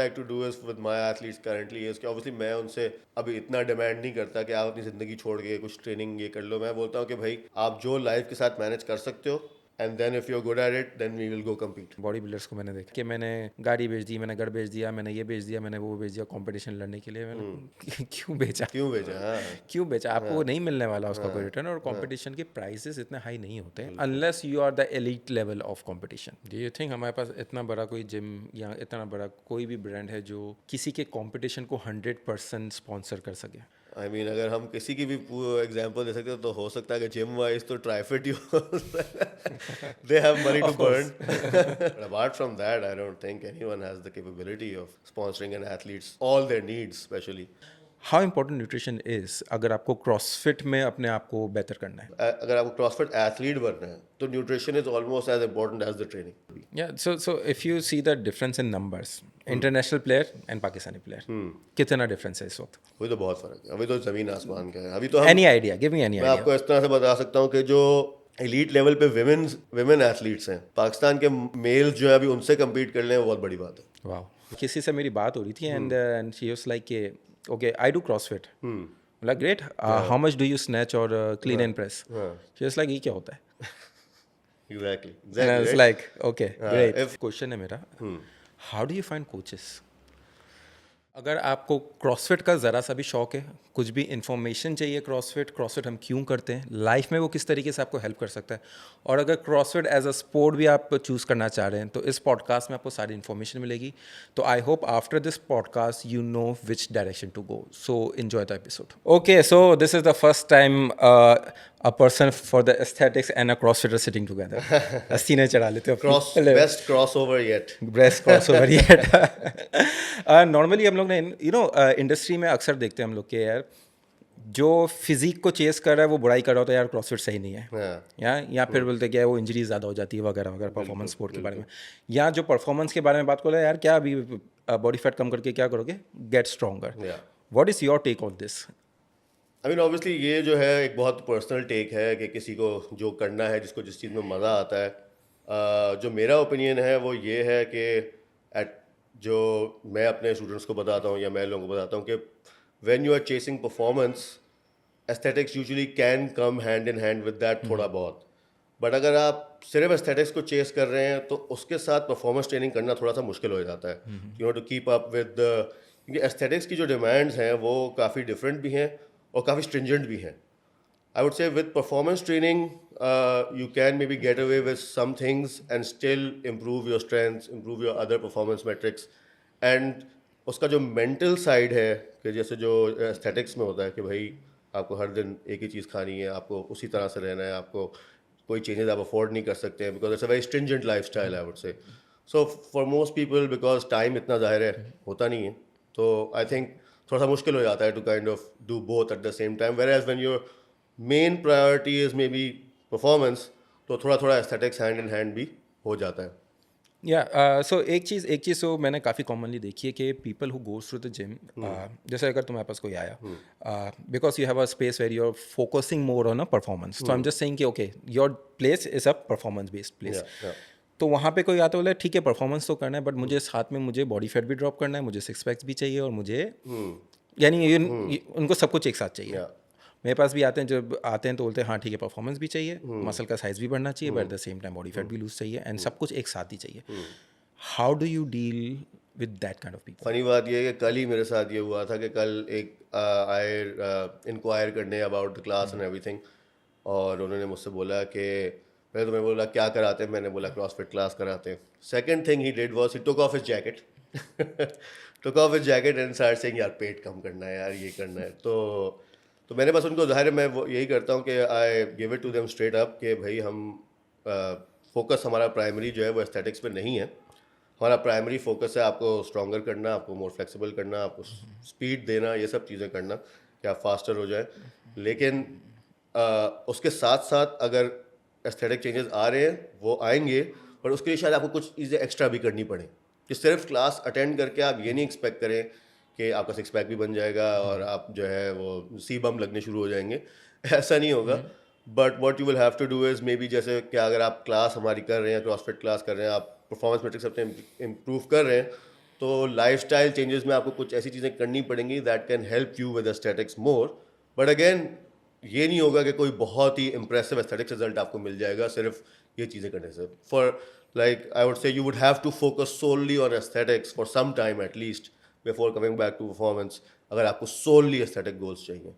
Like to do is with my athletes currently is कि obviously मैं उनसे अभी इतना डिमांड नहीं करता कि आप अपनी ज़िंदगी छोड़ के कुछ ट्रेनिंग ये कर लो। मैं बोलता हूँ कि भाई आप जो लाइफ के साथ मैनेज कर सकते हो, and then if you are good at it then we will go compete. Body builders को मैंने देखा कि मैंने गाड़ी बेच दी, मैंने घर बेच दिया, मैंने ये बेच दिया, मैंने वो बेच दिया कंपटीशन लड़ने के लिए। मैंने क्यों बेचा? क्यों भेजा? हाँ क्यों बेचा? आपको वो नहीं मिलने वाला उसका कोई हाँ रिटर्न, और कंपटीशन के प्राइसेस इतने हाई नहीं होते unless you are the elite level of competition. Do you think हमारे पास इतना बड़ा कोई जिम या इतना बड़ा कोई भी ब्रांड है जो किसी के कंपटीशन को 100% स्पॉन्सर कर सके? आई मीन अगर हम किसी की भी एग्जांपल दे सकते हो तो हो सकता है कि जिम वाइज तो ट्राइफिट ही हो। They have money to burn. Apart from that I don't think anyone has the capability of sponsoring an athletes all their needs specially. How important nutrition is अगर आपको क्रॉसफिट में अपने आप को बेहतर करना है? अगर आपको क्रॉसफिट एथलीट बनना है तो nutrition is almost as important as the training. Yeah, so if you see the difference in numbers, international player and Pakistani player, कितना difference है इस वक्त? अभी तो बहुत फर्क है, अभी तो जमीन आसमान का है। अभी तो हम Any idea? Give me any मैं idea. आपको इस तरह से बता सकता हूँ कि जो एलीट लेवल पे विमेन एथलीट्स हैं पाकिस्तान के, मेल्स जो है अभी उनसे कम्पीट कर लें, वो बहुत बड़ी बात है। Wow. किसी से मेरी बात हो रही थी and she was like कि okay, I do CrossFit. Like great. How much do you snatch or clean and press? She was like ये क्या होता है? Exactly And I was exactly like okay, great. if Question है मेरा, how do you find coaches? अगर आपको CrossFit का ज़रा सा भी शौक है, कुछ भी इन्फॉर्मेशन चाहिए क्रॉसफिट हम क्यों करते हैं, लाइफ में वो किस तरीके से आपको हेल्प कर सकता है, और अगर क्रॉसफिट एज अ स्पोर्ट भी आप चूज़ करना चाह रहे हैं तो इस पॉडकास्ट में आपको सारी इन्फॉर्मेशन मिलेगी। तो I hope after this podcast you know which direction to go, so enjoy the episode. Okay, so this is the first time a person for the aesthetics and a crossfitter sitting together. सीने चढ़ा लेते हो best crossover yet. Breast crossover ये normally हम लोग ने industry में अक्सर देखते हैं हम लोग के यार जो फिजिक को चेस कर रहा है वो बुराई कर रहा होता है यार क्रॉसफिट सही नहीं है, या फिर बोलते क्या है वो इंजरी ज़्यादा हो जाती है वगैरह वगैरह परफॉर्मेंस स्पोर्ट के बारे में, या जो परफॉर्मेंस के बारे में बात कर रहे हैं यार क्या अभी बॉडी फैट कम करके क्या करोगे, get stronger. What is your take on this? I mean obviously ये जो है एक बहुत पर्सनल टेक है कि किसी को जो करना है, जिसको जिस चीज़ में मज़ा आता है। जो मेरा ओपिनियन है वो ये है कि जो मैं अपने स्टूडेंट्स को बताता हूँ या मैं लोगों को बताता हूँ कि when you are chasing performance, aesthetics usually can come hand in hand with that थोड़ा बहुत। बट अगर आप सिर्फ एस्थेटिक्स को चेस कर रहे हैं तो उसके साथ परफॉर्मेंस ट्रेनिंग करना थोड़ा सा मुश्किल हो जाता है। You know to keep up with, क्योंकि एस्थेटिक्स की जो डिमांड्स हैं वो काफ़ी डिफरेंट भी हैं और काफ़ी स्ट्रिंजेंट भी हैं। I would say with performance training, you can maybe get away with some things and still improve your strengths, improve your other performance metrics. And उसका जो mental side है कि जैसे जो aesthetics में होता है कि भाई आपको हर दिन एक ही चीज़ खानी है, आपको उसी तरह से रहना है, आपको कोई changes आप afford नहीं कर सकते हैं because it's a very stringent lifestyle, I would say. So for most people, because time इतना ज़ाहिर है होता नहीं है, तो I think थोड़ा सा मुश्किल हो जाता है to kind of do both at the same time. Whereas when you're main priority is may be performance, तो थोड़ा थोड़ा एस्थेटिक्स हैंड इन हैंड भी हो जाता है। या सो एक चीज़ तो मैंने काफ़ी कॉमनली देखी है कि people who goes through the gym, जैसे अगर तुम्हारे पास कोई आया because you have a space where you are focusing more on a performance, तो आई एम जस्ट सेइंग कि okay your place is a performance based place, तो वहाँ पे कोई आता बोले ठीक है परफॉर्मेंस तो करना है बट मुझे साथ में मुझे बॉडी फैट भी ड्रॉप करना है, मुझे सिक्स पैक्स भी चाहिए और मुझे यानी उनको सब कुछ एक साथ चाहिए। मेरे पास भी आते हैं, जब आते हैं तो बोलते हैं हाँ ठीक है परफॉर्मेंस भी चाहिए, मसल का साइज भी बढ़ना चाहिए, but at the same time body fat भी लूज चाहिए, एंड सब कुछ एक साथ ही चाहिए। How do you deal with that kind of people? Funny बात ये है कि कल ही मेरे साथ ये हुआ था कि कल एक आए इंक्वायर करने about the class and everything, और उन्होंने मुझसे बोला कि पहले तो मैं बोला क्या कराते हैं, मैंने बोला क्रॉसफिट क्लास कराते हैं। Second thing he did was he took off his jacket took off his jacket and start saying यार पेट कम करना है यार, ये करना है। तो मैंने बस उनको, ज़ाहिर है मैं वो यही करता हूँ कि I give it to them straight up कि भाई हम फोकस हमारा प्राइमरी जो है वो एस्थेटिक्स पे नहीं है। हमारा प्राइमरी फोकस है आपको स्ट्रॉन्गर करना, आपको मोर फ्लेक्सिबल करना, आपको स्पीड देना, ये सब चीज़ें करना कि आप फास्टर हो जाए। लेकिन उसके साथ साथ अगर एस्थेटिक चेंजेस आ रहे हैं वो आएंगे, पर उसके लिए शायद आपको कुछ चीज़ें एक्स्ट्रा भी करनी पड़े कि सिर्फ क्लास अटेंड करके आप ये नहीं एक्सपेक्ट करें कि आपका सिक्स पैक भी बन जाएगा और आप जो है वो सी बम लगने शुरू हो जाएंगे। ऐसा नहीं होगा। But what you will have to do is maybe, जैसे कि अगर आप क्लास हमारी कर रहे हैं, क्रॉसफिट क्लास कर रहे हैं, आप परफॉर्मेंस मेट्रिक्स अपने इम्प्रूव कर रहे हैं, तो लाइफस्टाइल चेंजेस में आपको कुछ ऐसी चीज़ें करनी पड़ेंगी that can help you with aesthetics more, but again ये नहीं होगा कि कोई बहुत ही इंप्रेसिव एस्थेटिक्स रिजल्ट आपको मिल जाएगा सिर्फ ये चीज़ें करने से. For like I would say you would have to focus solely on aesthetics for some time at least before coming back to performance, अगर आपको सोनली एस्थेटिक गोल्स चाहिए.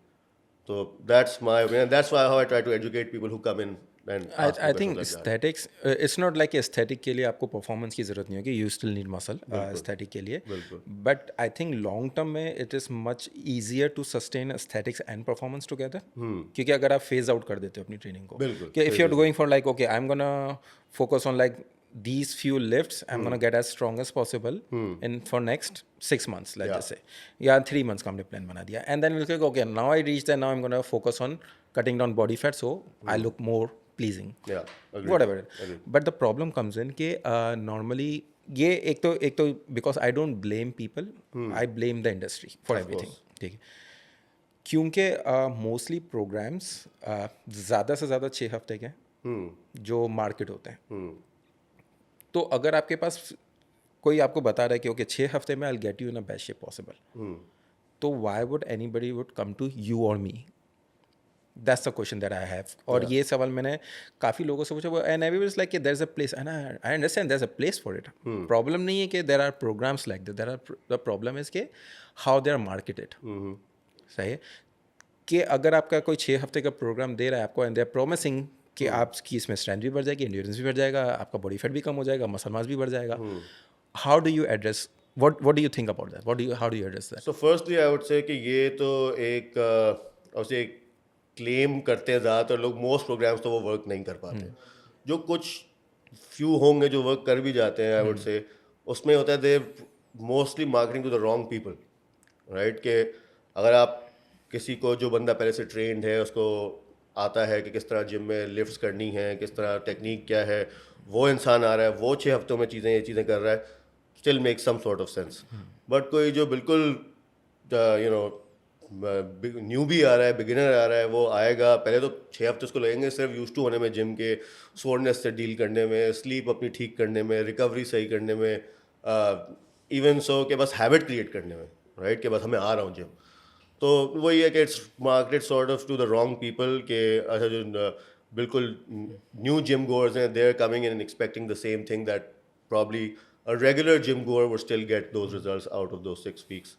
So that's my opinion. That's why how I try to educate people who come in and ask me I questions think like that. aesthetics, it's not like aesthetic के लिए आपको performance की ज़रूरत नहीं होगी. You still need muscle aesthetic के लिए. बिल्कुल. But I think long term में it is much easier to sustain aesthetics and performance together. क्योंकि अगर आप phase out कर देते हो अपनी training को. बिल्कुल. कि if you're going for like okay, I'm gonna focus on like these few lifts, I'm gonna get as strong as possible in for next 6 months, let's just say. या 3 months का हमने plan बना दिया. And then we'll say okay, now I reached there, now I'm gonna focus on cutting down body fat so I look more pleasing. Yeah. Agreed. Whatever. Agreed. But the problem comes in कि normally ये एक तो because I don't blame people, I blame the industry for everything. ठीक है. क्योंकि mostly programmes ज़्यादा से ज़्यादा 6 हफ्ते के जो मार्केट होते हैं. तो अगर आपके पास कोई आपको बता रहा है कि ओके 6 हफ्ते में I will get you in a best shape possible, तो why would anybody would come to you और me? That's the question that I have. और ये सवाल मैंने काफ़ी लोगों से पूछा and everybody is like there is a place and I understand there is a place for it. Problem नहीं है कि there are programs like that, there are the problem is के हाउ दे आर मार्केटेड. सही है कि अगर आपका कोई 6 हफ्ते का प्रोग्राम दे रहा है आपको एंड दे आर प्रोमिसिंग कि आपकी इसमें स्ट्रेंथ भी बढ़ जाएगी, एंड्योरेंस भी बढ़ जाएगा, आपका बॉडी फैट भी कम हो जाएगा, मसल मास भी बढ़ जाएगा. How do you address what do you think about that? How do you address that? So firstly I would say कि ये तो एक उसे क्लेम करते हैं ज़्यादातर लोग. मोस्ट प्रोग्राम्स तो वो वर्क नहीं कर पाते. जो कुछ फ्यू होंगे जो वर्क कर भी जाते हैं आई वुड से, उसमें होता है they mostly marketing to the wrong people, right. कि अगर आप किसी को, जो बंदा पहले से ट्रेंड है, उसको आता है कि किस तरह जिम में लिफ्ट्स करनी है, किस तरह टेक्निक क्या है, वो इंसान आ रहा है, वो 6 हफ्तों में ये चीज़ें कर रहा है, still make some sort of sense. But कोई जो बिल्कुल यू नो न्यूबी आ रहा है, बिगिनर आ रहा है, वो आएगा, पहले तो 6 हफ्ते उसको लगेंगे सिर्फ यूज टू होने में, जिम के सोरनेस से डील करने में, स्लीप अपनी ठीक करने में, रिकवरी सही करने में, इवन सो के बस हैबिट क्रिएट करने में, राइट. कि बस हमें आ रहा हूँ जिम. तो वही है कि it's marketed sort of to the wrong people. के अच्छा जो बिल्कुल न्यू जिम गोअर्स हैं, they are coming in and expecting the same thing that probably a regular gym goer would still get those results out of those 6 weeks.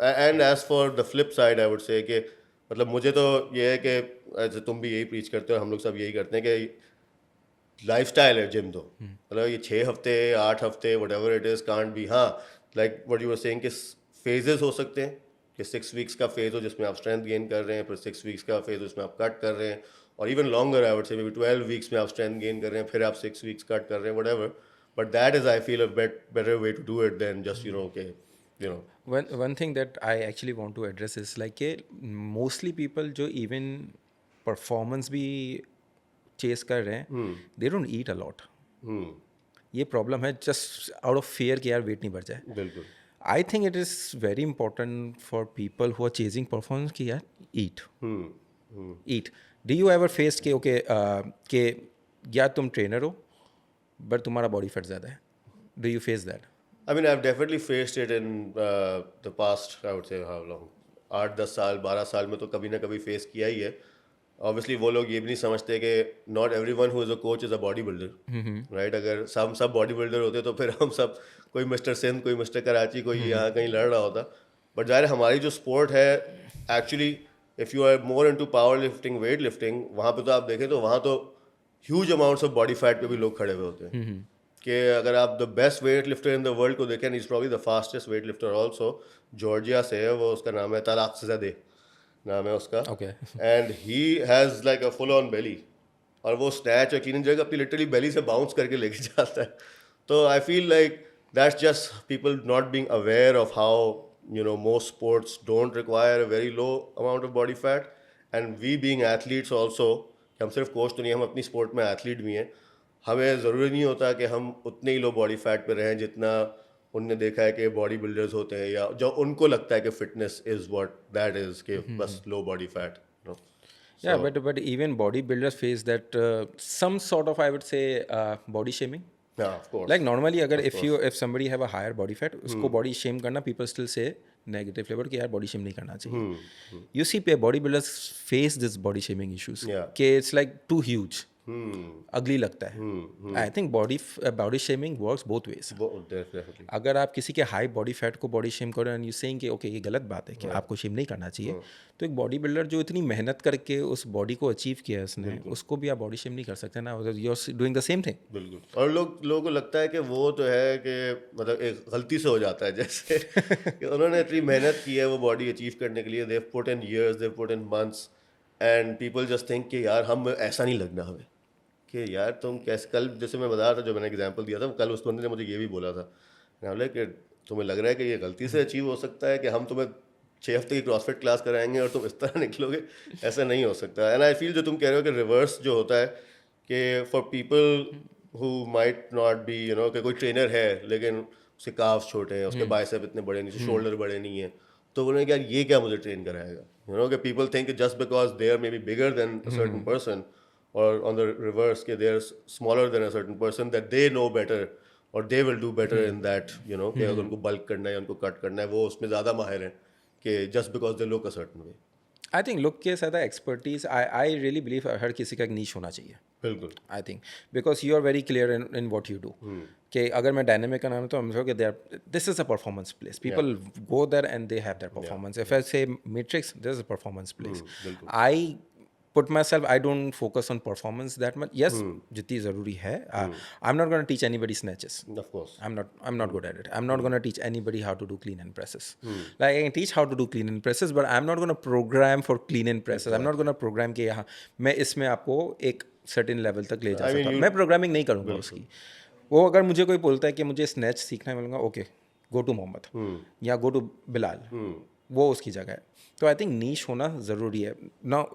And as for the flip side I would say कि मतलब मुझे तो ये है कि ऐसे तुम भी यही प्रीच करते हो, हम लोग सब यही करते हैं कि लाइफ स्टाइल है जिम. तो मतलब ये 6 हफ्ते 8 हफ्ते whatever it is can't be. हाँ, like what you were saying कि फेजेस हो सकते हैं कि 6 वीक्स का फेज हो जिसमें आप स्ट्रेंथ गेन कर रहे हैं, फिर 6 वीक्स का फेज हो जिसमें आप कट कर रहे हैं, और इवन लॉन्गर आई वुड से मे बी 12 वीक्स में आप स्ट्रेंथ गेन कर रहे हैं, फिर आप 6 वीक्स कट कर रहे हैं, whatever. But that is I feel a better way to do it than just you know One thing that I actually want to address is like कि mostly people जो even performance भी chase कर रहे हैं, they don't eat a lot. ये problem है just out of fear कि यार वेट नहीं बढ़ जाए. बिल्कुल. I think it is very important for people who are chasing performance कि यार eat. Eat. Do you ever face कि okay कि यार तुम ट्रेनर हो बट तुम्हारा बॉडी फैट ज़्यादा है? Do you face that? I mean, I've definitely faced it in the past, I would say, how long? 8-10 साल 12 साल में तो कभी ना कभी फेस किया ही है. ऑब्वियसली वो लोग ये भी नहीं समझते कि not everyone who is a coach is a body builder, right. अगर सब बॉडी बिल्डर होते तो फिर हम सब, कोई मिस्टर सिंध, कोई मिस्टर कराची, कोई यहाँ कहीं लड़ रहा होता. बट ज़ाहिर हमारी जो स्पोर्ट है actually, if you are more into power lifting, weight lifting, वहाँ पे तो आप देखें तो वहाँ तो huge amounts of body fat पे भी लोग खड़े हुए होते हैं. कि अगर आप the best weight lifter in the world को देखें, is probably the fastest weight lifter also, Georgia से है वो, उसका नाम है तलाक ज़दे नाम है उसका. Okay. And he has like a full on belly, और वो स्नैच और क्लीन जगह अपनी लिटरली बेली से बाउंस करके लेके जाता है. तो I feel like that's just people not being aware of how most sports don't require a very low amount of body fat. And we being athletes also, हम सिर्फ कोच तो नहीं, हम अपनी स्पोर्ट में एथलीट भी हैं. हमें ज़रूरी नहीं होता कि हम उतने ही लो बॉडी फैट पे रहें जितना उनने देखा है कि बॉडी बिल्डर्स होते हैं, या जो उनको लगता है कि fitness is what that is, कि बस low body fat. Yeah, but even bodybuilders face that some sort of, I would say, body shaming. हाँ, of course. लाइक नॉर्मली अगर if somebody have a higher body fat उसको body shame करना, people still say negative flavour कि यार body shame नहीं करना चाहिए. You see पे body builders face this body shaming issues Yeah. कि इट्स लाइक टू ह्यूज, अगली लगता है. I think body shaming works both ways. Definitely. अगर आप किसी के हाई बॉडी फैट को बॉडी शेम करो एंड यू सेइंग कि ओके ये गलत बात है कि आपको शेम नहीं करना चाहिए, तो एक बॉडी बिल्डर जो इतनी मेहनत करके उस बॉडी को अचीव किया है उसने, उसको भी आप बॉडी शेम नहीं कर सकते ना. You are doing the same thing. बिल्कुल. और लोगों को लगता है कि वो तो है कि मतलब एक गलती से हो जाता है, जैसे कि उन्होंने इतनी मेहनत की है वो बॉडी अचीव करने के लिए, they've put in years, they've put in months, and people just think कि यार हम ऐसा नहीं लगना हमें, कि यार तुम कैसे. कल जैसे मैं बता रहा था, जो मैंने एग्जांपल दिया था, कल उस बंदे ने मुझे ये भी बोला था, मैं बोला कि तुम्हें लग रहा है कि ये गलती से अचीव हो सकता है, कि हम तुम्हें 6 हफ्ते की क्रॉसफिट क्लास कराएंगे और तुम इस तरह निकलोगे, ऐसा नहीं हो सकता. एंड आई फील जो तुम कह रहे हो कि रिवर्स जो होता है कि for people who might not be you know, कि कोई ट्रेनर है लेकिन उसके काफ्स छोटे हैं, उसके बाइसेप इतने बड़े नहीं, शोल्डर बड़े नहीं है, तो उन्होंने कहा ये क्या मुझे ट्रेन कराएगा. यू नो कि people think just because they are maybe bigger than a certain person, or on the reverse कि they are smaller than a certain person, that they know better or they will do better in that, you know, कि अगर उनको bulk करना है, उनको cut करना है, वो उसमें ज़्यादा माहिर हैं कि just because they look a certain way. I think look के साथ एक्सपर्टीज, आई रियली बिलीव हर किसी का एक नीश होना चाहिए. बिल्कुल. I think because you are very clear in what you do, कि अगर मैं डायनेमिक का नाम, तो हम कि this is a performance place, people go there and they have their performance. If I say matrix, this is a performance place. I put myself, I don't focus on performance that much. Yes, जितनी ज़रूरी है. I'm not going to teach anybody snatches. Of course. I'm not good at it. I'm not going to teach anybody how to do clean and presses. Like I can teach how to do clean and presses, but I'm not going to program for clean and presses. I'm not going to program कि यहाँ मैं इसमें आपको एक certain level तक ले जा सकता हूँ. मैं programming नहीं करूँगा उसकी. वो अगर मुझे कोई बोलता है कि मुझे snatch सीखना है, मैं बोलूँगा ओके go to मोहम्मद या go to बिलाल, वो उसकी जगह है. तो I think niche होना ज़रूरी है. Now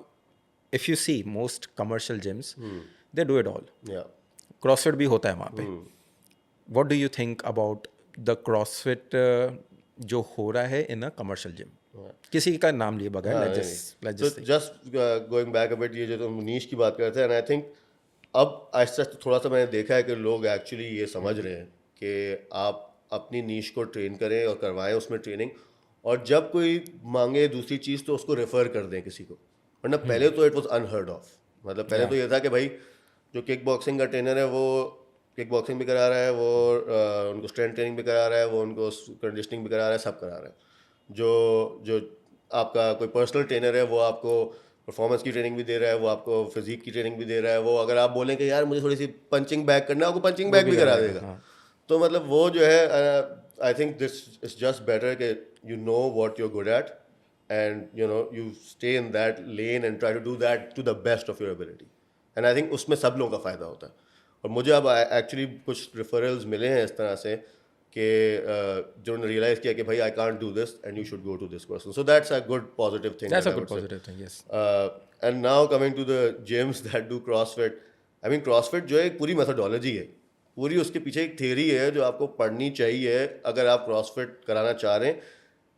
if you see most commercial gyms, they do it all. Yeah. CrossFit भी होता है वहाँ पे. What do you think about the CrossFit जो हो रहा है in a commercial gym? किसी का नाम लिए बगैर, let's just just going back a bit, ये जो तुम नीश की बात करते हैं, and I think अब आहिस्ता थोड़ा सा मैंने देखा है कि लोग एक्चुअली ये समझ रहे हैं कि आप अपनी नीश को ट्रेन करें और करवाएं उसमें ट्रेनिंग, और जब कोई मांगे दूसरी चीज़ तो उसको रेफ़र कर दें किसी को. वरना पहले तो इट वाज अनहर्ड ऑफ. मतलब पहले तो ये था कि भाई जो किक बॉक्सिंग का ट्रेनर है वो किक बॉक्सिंग भी करा रहा है, वो उनको स्ट्रेंथ ट्रेनिंग भी करा रहा है, वो उनको कंडीशनिंग भी करा रहा है, सब करा रहा है. जो आपका कोई पर्सनल ट्रेनर है वो आपको परफॉर्मेंस की ट्रेनिंग भी दे रहा है, वो आपको फिजिक की ट्रेनिंग भी दे रहा है. वो अगर आप बोलें कि यार मुझे थोड़ी सी पंचिंग बैग करना है, आपको पंचिंग बैग भी करा देगा. तो मतलब वो जो है, I think this is just better कि you know what you are good at, and you know you stay in that lane and try to do that to the best of your ability, and I think उसमें सब लोगों का फ़ायदा होता है. और मुझे अब एक्चुअली कुछ रेफरल्स मिले हैं इस तरह से कि जो उन्होंने रियलाइज़ किया कि भाई I can't do this and you should go to this person. So that's a good positive thing. that's a good positive thing. Yes. And now coming to the gyms that do CrossFit, I mean CrossFit जो है एक पूरी methodology है, पूरी उसके पीछे एक theory है जो आपको पढ़नी चाहिए अगर आप क्रॉसफिट कराना चाह रहे हैं.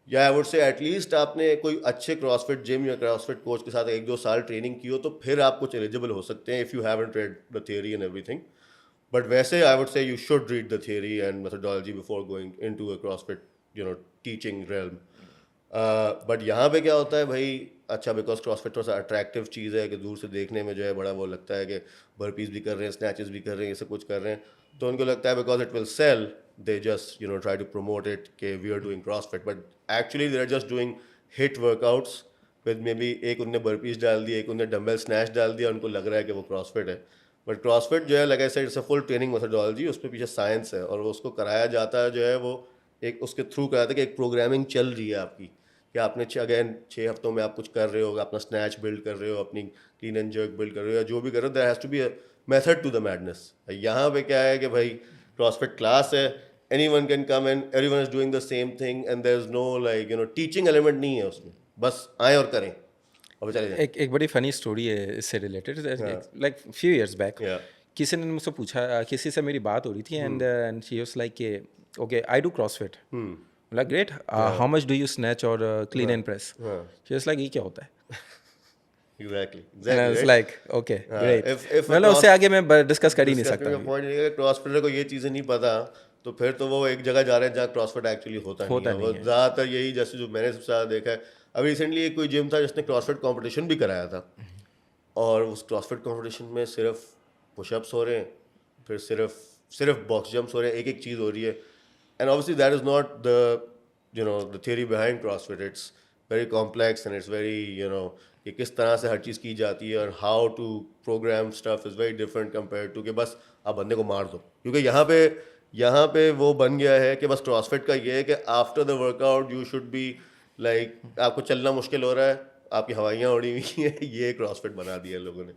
या आई वुड से एटलीस्ट आपने कोई अच्छे क्रॉसफिट जिम या क्रॉसफिट कोच के साथ 1-2 साल ट्रेनिंग की हो, तो फिर आप कुछ एलिजिबल हो सकते हैं if you haven't read the theory and everything. But वैसे I would say you should read the theory and methodology before going into a CrossFit you know teaching realm. But यहाँ पे क्या होता है भाई, अच्छा बिकॉज क्रॉसफिट थोड़ा सा अट्रैक्टिव चीज़ है कि दूर से देखने में जो है बड़ा वो लगता है कि बर्पीज भी कर रहे हैं, स्नैचेस भी कर रहे हैं, ये सब कुछ कर रहे हैं, तो उनको लगता है because it will sell, they just you know try to promote it कि we are doing CrossFit, but actually they are just doing HIIT workouts with maybe एक उनने burpees डाल दिए, एक उनने डम्बल स्नैच डाल दिया, उनको लग रहा है कि वो CrossFit है. बट CrossFit जो है like I said it's a full training methodology, उस पर पीछे साइंस है और उसको कराया जाता है जो है वो एक उसके थ्रू कराया था कि एक प्रोग्रामिंग चल रही है आपकी, कि आपने अगेन 6 हफ्तों में आप कुछ कर रहे हो, अपना स्नैच बिल्ड कर रहे हो, अपनी क्लीन एंड जर्क बिल्ड कर रहे हो, या जो भी कर रहे हो, there has to be a method to the madness. यहाँ पे क्या है कि भाई CrossFit क्लास है, anyone can come and everyone is doing the same thing and there's no like you know teaching element नहीं है उसमें, बस आए और करें और चले जाएं. एक बड़ी फनी स्टोरी है इससे related. Like few years back किसी ने मुझसे पूछा, किसी से मेरी बात हो रही थी and she was like okay I do CrossFit. Like great, how much do you snatch और clean and press? She was like ये क्या होता है? Exactly And I was exactly like, okay, great. if a मतलब उससे आगे मैं discuss कर ही नहीं सकता अभी। पॉइंट ये है, क्रॉसफिटर को ये चीज़ें नहीं पता, तो फिर तो वो एक जगह जा रहे हैं जहाँ क्रॉसफिट एक्चुअली होता नहीं होता है। वो नहीं है। ज़्यादातर यही, जैसे जो मैंने सबसे ज़्यादा देखा है, अभी रिसेंटली एक कोई जिम था जिसने क्रॉसफिट कंपटीशन भी कराया था, और उस क्रॉसफिट कंपटीशन में सिर्फ पुशअप्स हो रहे हैं, फिर सिर्फ सिर्फ बॉक्स जंप्स हो रहे हैं, एक एक चीज़ हो रही है। And obviously that is not the theory behind CrossFit, it's very complex and it's very कि किस तरह से हर चीज़ की जाती है, और how to program stuff is very different compare to कि बस आप बंदे को मार दो। क्योंकि यहाँ पे वो बन गया है कि बस क्रॉसफिट का ये है कि after the workout you should be like, आपको चलना मुश्किल हो रहा है, आपकी हवाइयाँ उड़ी हुई हैं, ये क्रॉसफिट बना दिया है लोगों ने।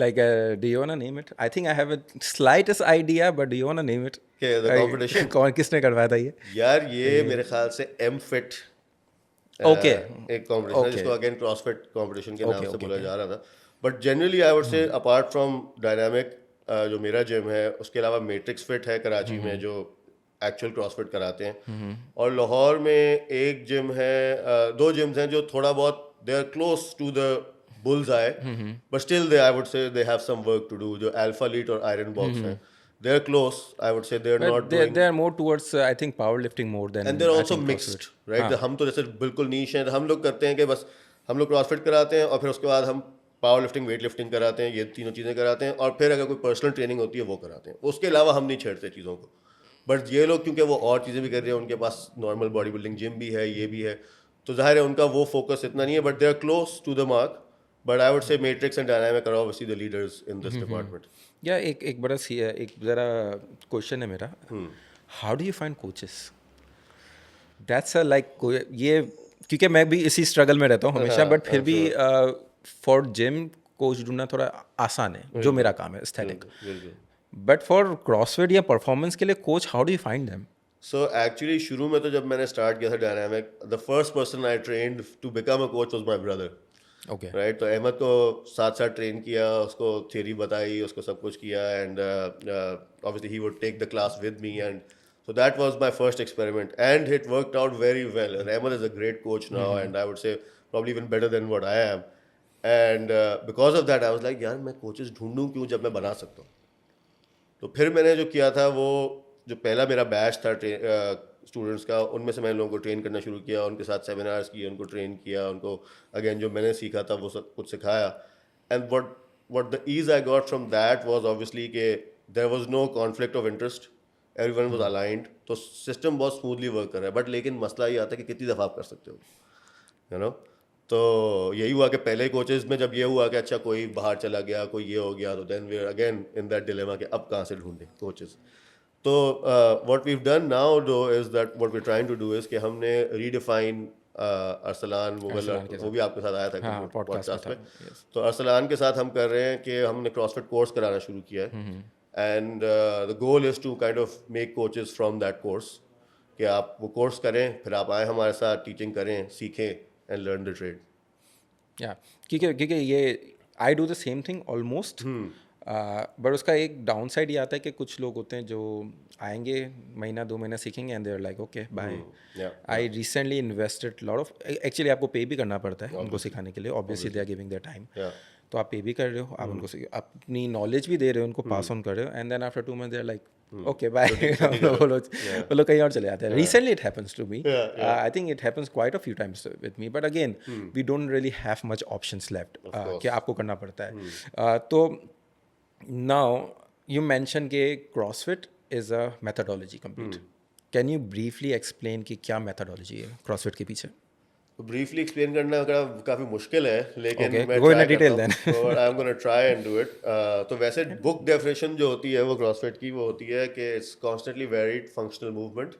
Like, do you wanna name it? I think I have a slightest idea, but do you wanna name it? कि द कंपटीशन, कौन किसने करवाया था ये? यार ये मेरे ख्याल से एम फिट Okay, एक कंपटीशन है okay, जिसको अगेन क्रॉसफिट कंपटीशन के नाम okay, से okay, बोला okay. जा रहा था। बट जनरली आई वुड से अपार्ट फ्रॉम डायनामिक, जो मेरा जिम है, उसके अलावा मैट्रिक्स फिट है कराची में जो एक्चुअल क्रॉसफिट कराते हैं, और लाहौर में एक जिम है, दो जिम्स हैं जो थोड़ा बहुत they are close to the bull's eye, but still they I would say they have some work to do, जो अल्फा लीट और आयरन बॉक्स हैं, they are close, I would say they are But not they doing, they are more towards I think powerlifting more than and there I also think mixed, CrossFit. Right. हाँ, हम तो जैसे बिल्कुल नीश हैं, हम लोग करते हैं कि बस हम लोग क्रॉसफिट कराते हैं और फिर उसके बाद हम पावर लिफ्टिंग, वेट लिफ्टिंग कराते हैं, ये तीनों चीज़ें कराते हैं, और फिर अगर कोई पर्सनल ट्रेनिंग होती है वो कराते हैं, उसके अलावा हम नहीं छेड़ते चीज़ों को। बट ये लोग क्योंकि वो और चीज़ें भी कर रहे हैं, उनके पास नॉर्मल बॉडी बिल्डिंग जिम भी है, ये भी है, तो जाहिर है उनका वो फोकस इतना नहीं है, but they are close to the mark. But I would say Matrix and Dynamic are obviously the leaders in this department. या एक बड़ा सी एक ज़रा क्वेश्चन है मेरा, how do you find coaches? That's a like ये, क्योंकि मैं भी इसी स्ट्रगल में रहता हूँ हमेशा, बट फिर भी फॉर जिम कोच ढूंढना थोड़ा आसान है, जो मेरा काम है एस्थेटिक, बट फॉर क्रॉसफिट या परफॉर्मेंस के लिए coach, how do you find them? So actually शुरू में तो जब मैंने स्टार्ट किया था Dynamic, the first person I trained to become a coach was my brother, okay, right. तो अहमद को साथ साथ ट्रेन किया, उसको थ्योरी बताई, उसको सब कुछ किया, and obviously he would take the class with me, and so that was my first experiment and it worked out very well, and Ahmed is a great coach now, and I would say probably even better than what I am, and because of that I was like, यार मैं coaches ढूंढूं क्यों जब मैं बना सकता हूँ। तो फिर मैंने जो किया था, वो जो पहला मेरा बैच था स्टूडेंट्स का, उनमें से मैंने लोगों को ट्रेन करना शुरू किया, उनके साथ सेमिनार्स किए, उनको ट्रेन किया, उनको अगेन जो मैंने सीखा था वो सब कुछ सिखाया, and what the ease I got from that was obviously कि there was no conflict of interest, everyone was aligned, तो सिस्टम बहुत स्मूथली वर्क कर रहा है। बट लेकिन मसला ये आता है कि कितनी दफ़ा आप कर सकते हो, यू नो। तो यही हुआ कि पहले कोचेस में जब ये हुआ कि अच्छा कोई बाहर चला गया, कोई ये हो गया, तो then we are again in that dilemma कि अब कहाँ से ढूंढे कोचेस। तो what we have done now though is that what we are trying to do is कि हमने रीडिफाइन अरसलान मुगल, अरसलान के वो भी आपके साथ आया था हाँ, podcast पॉडकास्ट में में। था, yes. तो अरसलान के साथ हम कर रहे हैं कि हमने क्रॉसफिट कोर्स कराना शुरू किया है, and the goal is to kind of make coaches from that course, कि आप वो कोर्स करें, फिर आप आए हमारे साथ, टीचिंग करें, सीखें, एंड लर्न द ट्रेड। या क्योंकि ये I do the same thing almost, but उसका एक डाउन साइड ये आता है कि कुछ लोग होते हैं जो आएंगे, महीना 2 महीना सीखेंगे, and they are like okay bye. I recently invested lot of, actually आपको पे भी करना पड़ता है उनको सिखाने के लिए, obviously they are giving their time, तो आप पे भी कर रहे हो, आप उनको अपनी नॉलेज भी दे रहे हो, उनको पास ऑन कर रहे हो, and then after 2 months they are like okay bye, वो लोग कहीं और चले जाते हैं। Recently it happens to me, I think it happens quite a few times with me, but again we don't really have much options left कि आपको करना पड़ता है। तो नाउ यू मेंशन कि CrossFit is a methodology complete, can you briefly explain कि क्या methodology है CrossFit के पीछे? तो ब्रीफली एक्सप्लेन करना काफ़ी मुश्किल है, लेकिन Okay, मैं go in try a detail करता हूँ, तो I am gonna try and do it. तो वैसे बुक डेफिनेशन जो होती है वो क्रॉसफिट की, वो होती है कि it's constantly varied functional movement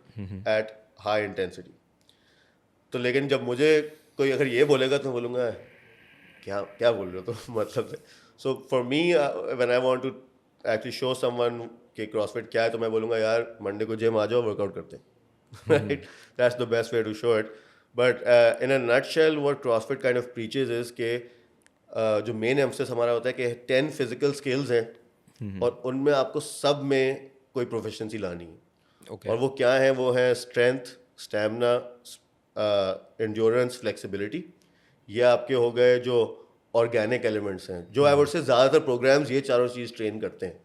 at high intensity. तो लेकिन जब मुझे कोई अगर ये बोलेगा तो मैं बोलूँगा क्या क्या बोल रहे हो, तो मतलब so for me when I want to actually show someone कि क्रॉसफिट क्या है, तो मैं बोलूँगा यार मंडे को जिम आ जाओ, वर्कआउट करते हैं, right. That's the best way to show it. But in a nutshell what CrossFit kind of preaches is के जो मेन एम्फसिस हमारा होता है कि 10 फिजिकल स्किल्स हैं, और उनमें आपको सब में कोई प्रोफिशिएंसी लानी है। Okay. और वो क्या है, वो है स्ट्रेंथ, स्टैमिना, एंड्योरेंस, फ्लेक्सिबिलिटी। ये आपके हो गए जो ऑर्गेनिक एलिमेंट्स हैं जो आई वुड से ज़्यादातर प्रोग्राम्स ये चारों चीज़ ट्रेन करते हैं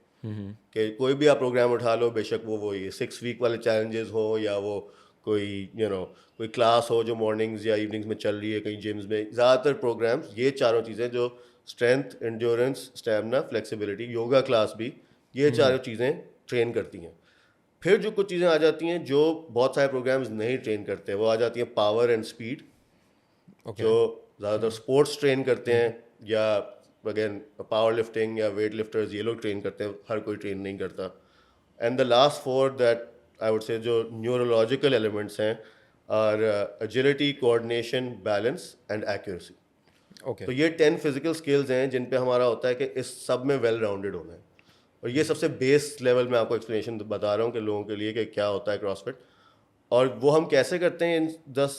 कि कोई भी आप प्रोग्राम उठा लो, बेशक वो ये 6 वीक वाले चैलेंजेस हो या वो कोई कोई क्लास हो जो मॉर्निंग्स या इवनिंग्स में चल रही है कहीं जिम्स में, ज़्यादातर प्रोग्राम्स ये चारों चीज़ें जो strength, endurance, stamina, flexibility, yoga class भी ये चारों चीज़ें ट्रेन करती हैं। फिर जो कुछ चीज़ें आ जाती हैं जो बहुत सारे प्रोग्राम्स नहीं ट्रेन करते, वो आ जाती हैं पावर एंड स्पीड, जो ज़्यादातर स्पोर्ट्स ट्रेन करते हैं, या अगेन पावर लिफ्टिंग या वेट लिफ्टर्स ये लोग ट्रेन करते हैं, हर कोई ट्रेन नहीं करता। And the last four that I would से जो न्यूरोलॉजिकल एलिमेंट्स हैं और agility, coordination, balance and accuracy. Okay तो ये 10 फिजिकल स्किल्स हैं जिन पे हमारा होता है कि इस सब में वेल राउंडेड होना है। और ये सबसे बेस लेवल में आपको एक्सप्लेनेशन बता रहा हूँ कि लोगों के लिए कि क्या होता है क्रॉसफिट, और वो हम कैसे करते हैं। इन 10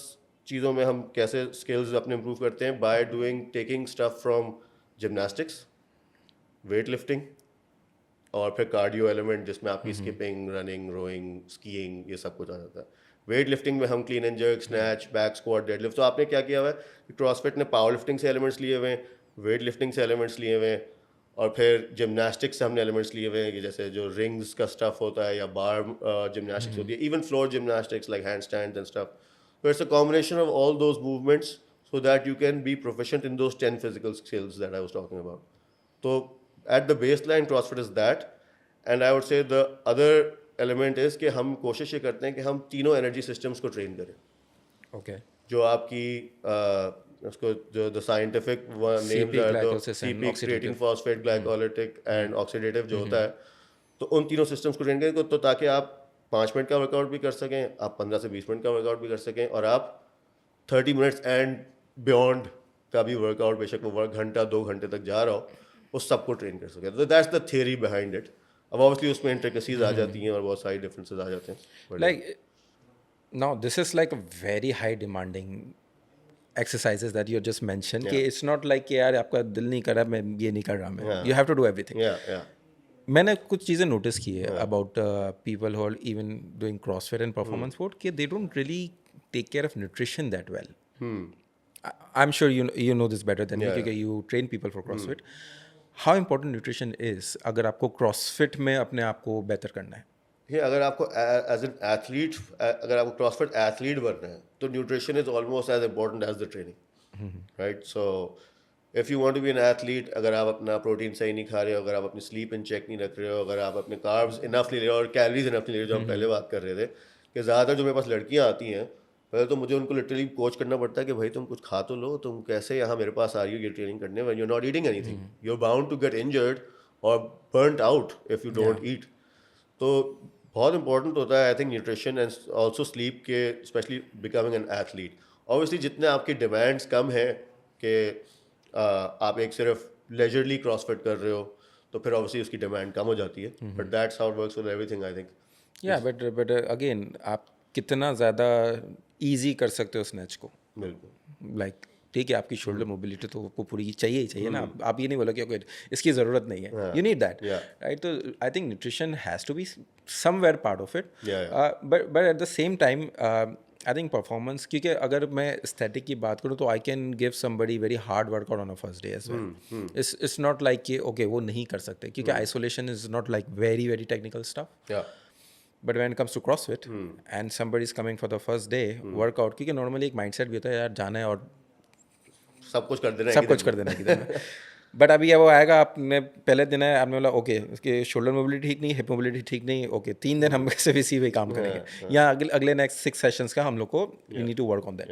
चीज़ों में हम कैसे स्किल्स अपने इम्प्रूव करते हैं, by doing taking stuff from gymnastics, weight lifting, और फिर कार्डियो एलिमेंट जिसमें आपकी स्किपिंग, रनिंग, रोइंग, स्कीइंग, ये सब कुछ आ जाता है। वेट लिफ्टिंग में हम clean and jerk, snatch, back squat, deadlift. तो आपने क्या किया हुआ है, क्रॉसफिट ने पावर लिफ्टिंग से एलिमेंट्स लिए हुए हैं, वेट लिफ्टिंग से एलिमेंट्स लिए हुए हैं, और फिर जिमनास्टिक्स से हमने एलिमेंट्स लिए हुए हैं कि जैसे जो रिंग्स का स्टफ होता है या बार जिमनास्टिक्स होती है, even floor gymnastics like hand stands and stuff. So it's a combination of all those movements so that you can be proficient in those 10 physical skills that I was talking about. So at the baseline, CrossFit is that. And I would say the other element is कि हम कोशिश ये करते हैं कि हम तीनों energy systems को ट्रेन करें। ओके जो आपकी उसको जो the scientific names are the glycolysis and CP, creatine phosphate, glycolytic and oxidative जो होता है, तो उन तीनों सिस्टम्स को ट्रेन करें तो ताकि आप 5 मिनट का वर्कआउट भी कर सकें, आप 15 से 20 मिनट का वर्कआउट भी कर सकें, और आप 30 मिनट्स एंड बियॉन्ड का भी वर्कआउट, बेशक वो वर्क घंटा 2 घंटे तक जा रहा हो, उस सबको ट्रेन कर सकें। तो that's the theory behind it. अब ऑब्वियसली उसमें इंट्रिकेसीज आ जाती हैं और बहुत सारी डिफरेंसेस आ जाते हैं। like now this is like a very high demanding exercises that you just mentioned कि it's not like कि यार आपका दिल नहीं कर रहा, मैं ये नहीं कर रहा, मैं you have to do everything. या मैंने कुछ चीज़ें नोटिस की है about people who are even doing CrossFit and performance sport कि they don't really take care of nutrition that well. I am sure you know this better than me क्योंकि you train people for CrossFit. How important nutrition is अगर आपको CrossFit में अपने आप को बेहतर करना है? ये अगर आपको एज एन एथलीट, अगर आपको क्रॉसफिट एथलीट बनना है तो nutrition is almost as important as the training, right? So if you want to be an athlete, अगर आप अपना प्रोटीन सही नहीं खा रहे हो, अगर आप अपनी स्लीप इन चेक नहीं रख रहे हो, अगर आप अपने कार्ब्स इनफ नहीं ले रहे हो और कैलोरीज इनफ नहीं ले रहे हो, जो हम पहले बात कर रहे थे कि ज़्यादातर जो मेरे पास लड़कियाँ आती हैं, पहले तो मुझे उनको लिटरली कोच करना पड़ता है कि भाई तुम कुछ खा तो लो, तुम कैसे यहाँ मेरे पास आ रही हो ये ट्रेनिंग करने, when you are not eating anything, you are bound to get injured और burned out if you don't eat. तो बहुत इंपॉर्टेंट होता है I think nutrition and also sleep के, specially becoming an athlete. Obviously जितने आपकी demands कम है कि आप एक सिर्फ लेजरली क्रॉसफिट कर रहे हो तो फिर ऑब्वियसली उसकी डिमांड कम हो जाती है, but that's how it works with everything I think. या बट अगेन आप कितना ज़्यादा ईजी कर सकते हो स्नैच को, बिल्कुल लाइक ठीक है आपकी शोल्डर मोबिलिटी तो आपको पूरी चाहिए ही चाहिए ना, आप ये नहीं बोलो कि ओके इसकी ज़रूरत नहीं है, यू नीड दैट, राइट? तो I think nutrition has to be somewhere part of it, but at the same time I think performance, क्योंकि अगर मैं एस्थेटिक की बात करूँ तो I can give somebody very hard workout on a first day as well. It's not like कि okay वो नहीं कर सकते, क्योंकि isolation is not like very very technical stuff. But when it comes to CrossFit and somebody is coming for the first day workout, क्योंकि normally एक mindset भी होता है यार जाना है और सब कुछ कर देना है बट अभी वो आएगा, आपने पहले दिन है आपने बोला ओके उसके शोल्डर मोबिलिटी ठीक नहीं, हिप मोबिलिटी ठीक नहीं, ओके 3 दिन हम कैसे भी इसी पे काम करेंगे, या अगले नेक्स्ट 6 सेशंस का हम लोग को we need to work on that.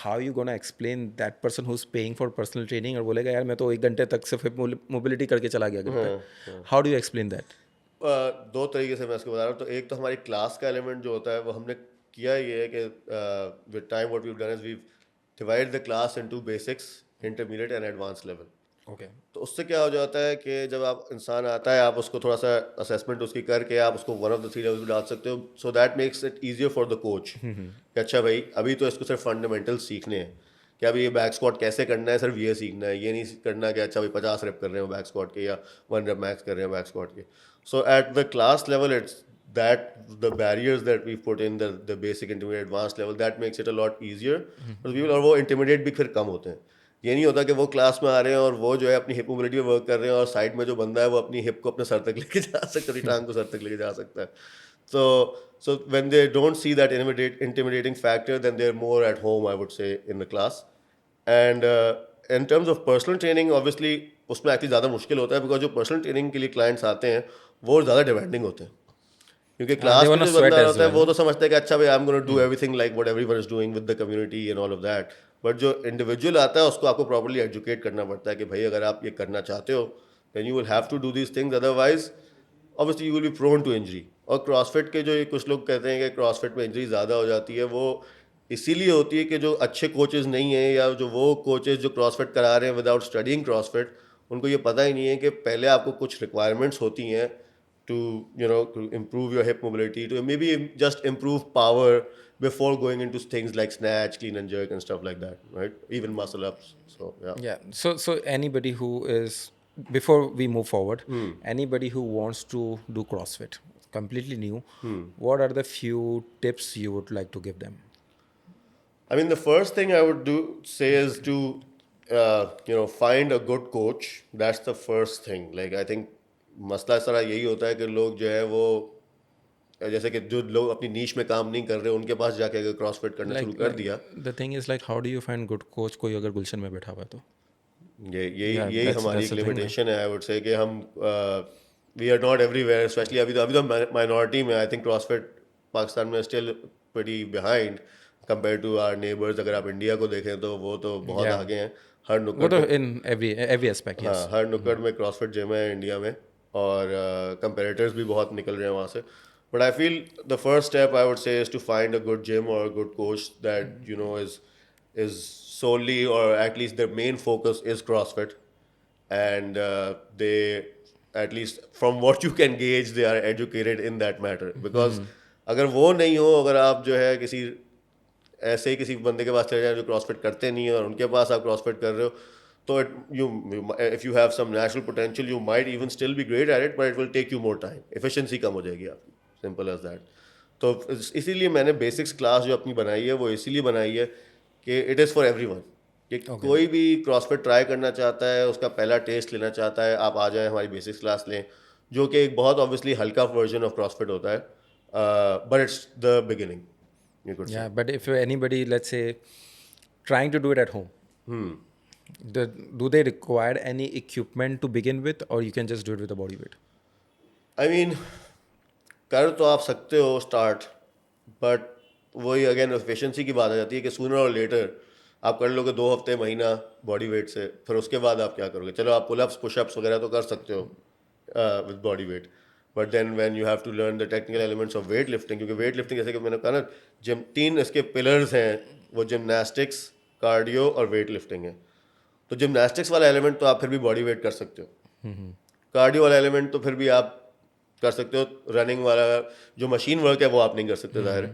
How you gonna explain that person who is paying for personal training और बोलेगा यार मैं तो 1 घंटे तक सिर्फ हिप मोबिलिटी करके चला गया घर पे. How do you explain that? 2 तरीके से मैं इसको बता रहा हूँ. तो एक तो हमारी क्लास का एलिमेंट जो होता है वो हमने किया ये है कि with time what we have done is we have divided the class into basics, intermediate and advance level. Okay तो उससे क्या हो जाता है कि जब आप इंसान आता है आप उसको थोड़ा सा असेसमेंट उसकी करके आप उसको 1 ऑफ द 3 लेवल्स में डाल सकते हो. So that makes it easier for the coach कि अच्छा भाई अभी तो इसको सिर्फ फंडामेंटल्स सीखने हैं कि अभी ये बैक स्क्वाट कैसे करना है, सिर्फ ये सीखना है, ये नहीं करना कि अच्छा भाई 50 रेप कर रहे हो बैक स्क्वाट के या 1 रेप मैक्स कर रहे हो बैक स्क्वाट के. So at the class level it's that the barriers that we put in the basic, intermediate, advanced level, that makes it a lot easier for the people. और वो intermediate भी फिर कम होते हैं. ये नहीं होता कि वो क्लास में आ रहे हैं और वो जो है अपनी हिप मोबिलिटी पे वर्क कर रहे हैं और साइड में जो बंदा है वो अपनी हिप को अपने सर तक लेके जा सकता है, अपनी टांग को सर तक लेके जा सकता है. So when they don't see that intimidating factor, then they're more at home, I would say, in the class. And in terms of personal training, obviously उसमें एक्चुअली ज़्यादा मुश्किल होता है, बिकॉज जो पर्सनल ट्रेनिंग के लिए क्लाइंट्स आते हैं वो ज़्यादा डिमांडिंग होते हैं. क्योंकि they क्लास में want to जो sweat बंदा as होता है well. वो तो समझता है कि अच्छा भाई I am gonna do everything like what everyone is doing with the community and all of that. But जो इंडिविजुअल आता है उसको आपको प्रॉपर्ली एजुकेट करना पड़ता है कि भाई अगर आप ये करना चाहते हो then you will have to do these things, otherwise obviously you will be prone to injury. और क्रॉसफिट के जो ये कुछ लोग कहते हैं कि क्रॉसफिट में इंजरी ज़्यादा हो जाती है, वो इसीलिए होती है कि जो अच्छे कोचेज़ नहीं हैं या जो वो कोचेज़ जो क्रॉसफिट करा रहे हैं विदाउट स्टडिंग क्रॉसफिट, उनको ये पता ही नहीं है कि पहले आपको कुछ रिक्वायरमेंट्स होती हैं to to improve your hip mobility, to maybe just improve power before going into things like snatch, clean and jerk and stuff like that, right? Even muscle ups. So yeah. Yeah. So anybody who is, before we move forward, anybody who wants to do CrossFit, completely new, what are the few tips you would like to give them? I mean, the first thing I would say is to find a good coach. That's the first thing. Like I think मसला सारा यही होता है कि लोग जो है वो जैसे कि जो लोग अपनी नीश में काम नहीं कर रहे उनके पास जाके अगर क्रॉसफिट करना शुरू कर दिया. The thing is like, how do you find good coach? कोई अगर गुलशन में बैठा हुआ है तो यही हमारी that's the thing, लिमिटेशन है. आई वुड से कि हम we are not everywhere, specially अभी तो माइनॉरिटी में. आई थिंक क्रॉसफिट पाकिस्तान में still pretty behind compare to our neighbours. अगर आप इंडिया को देखें तो वो तो बहुत Yeah. आगे हैं. हर वो नुक्कड़ तो पे- in every aspect, yes. हाँ, हर नुक्कड़ में क्रॉसफिट जिम है इंडिया में और कंपेरेटर्स भी बहुत निकल रहे हैं वहाँ से. But I feel the first step I would say is to find a good gym और a good coach that is solely, or at least their main focus is CrossFit, and they, at least from what you can gauge, they are educated in that matter. Because अगर वो नहीं हो, अगर आप जो है किसी ऐसे ही किसी बंदे के पास चले जाए जो क्रॉसफिट करते नहीं है और उनके पास आप क्रॉसफिट कर रहे हो, तो if you have some natural potential you might even still be great at it, but it will take you more time. Efficiency कम हो जाएगी आपकी, सिंपल एज दैट. तो इसीलिए मैंने बेसिक्स क्लास जो अपनी बनाई है वो इसीलिए बनाई है कि इट इज़ फॉर एवरीवन. कि कोई भी क्रॉसफिट ट्राई करना चाहता है, उसका पहला टेस्ट लेना चाहता है, आप आ जाएं हमारी बेसिक्स क्लास लें, जो कि एक बहुत ऑब्वियसली हल्का वर्जन ऑफ क्रॉसफिट होता है, but it's the beginning. Yeah, but if anybody, let's say, trying to do it at home, do they require any equipment to begin with, or you can just do it with a body weight? I mean कर तो आप सकते हो start, but वही again efficiency की बात आ जाती है कि सूनर और लेटर आप कर लोगे 2 हफ्ते महीना बॉडी वेट से, फिर उसके बाद आप क्या करोगे. चलो आप पुलअप्स पुशअप्स वगैरह तो कर सकते हो with body weight, but then when you have to learn the technical elements of weight lifting, क्योंकि वेट लिफ्टिंग जैसे कि मैंने कहा ना, जिम 3 इसके पिलर्स हैं, वो जिमनास्टिक्स, कार्डियो और वेट लिफ्टिंग है. तो जिमनास्टिक्स वाला एलिमेंट तो आप फिर भी बॉडी वेट कर सकते हो. कार्डियो वाला एलिमेंट तो फिर भी आप कर सकते हो. रनिंग वाला जो मशीन वर्क है वो आप नहीं कर सकते जाहिर है,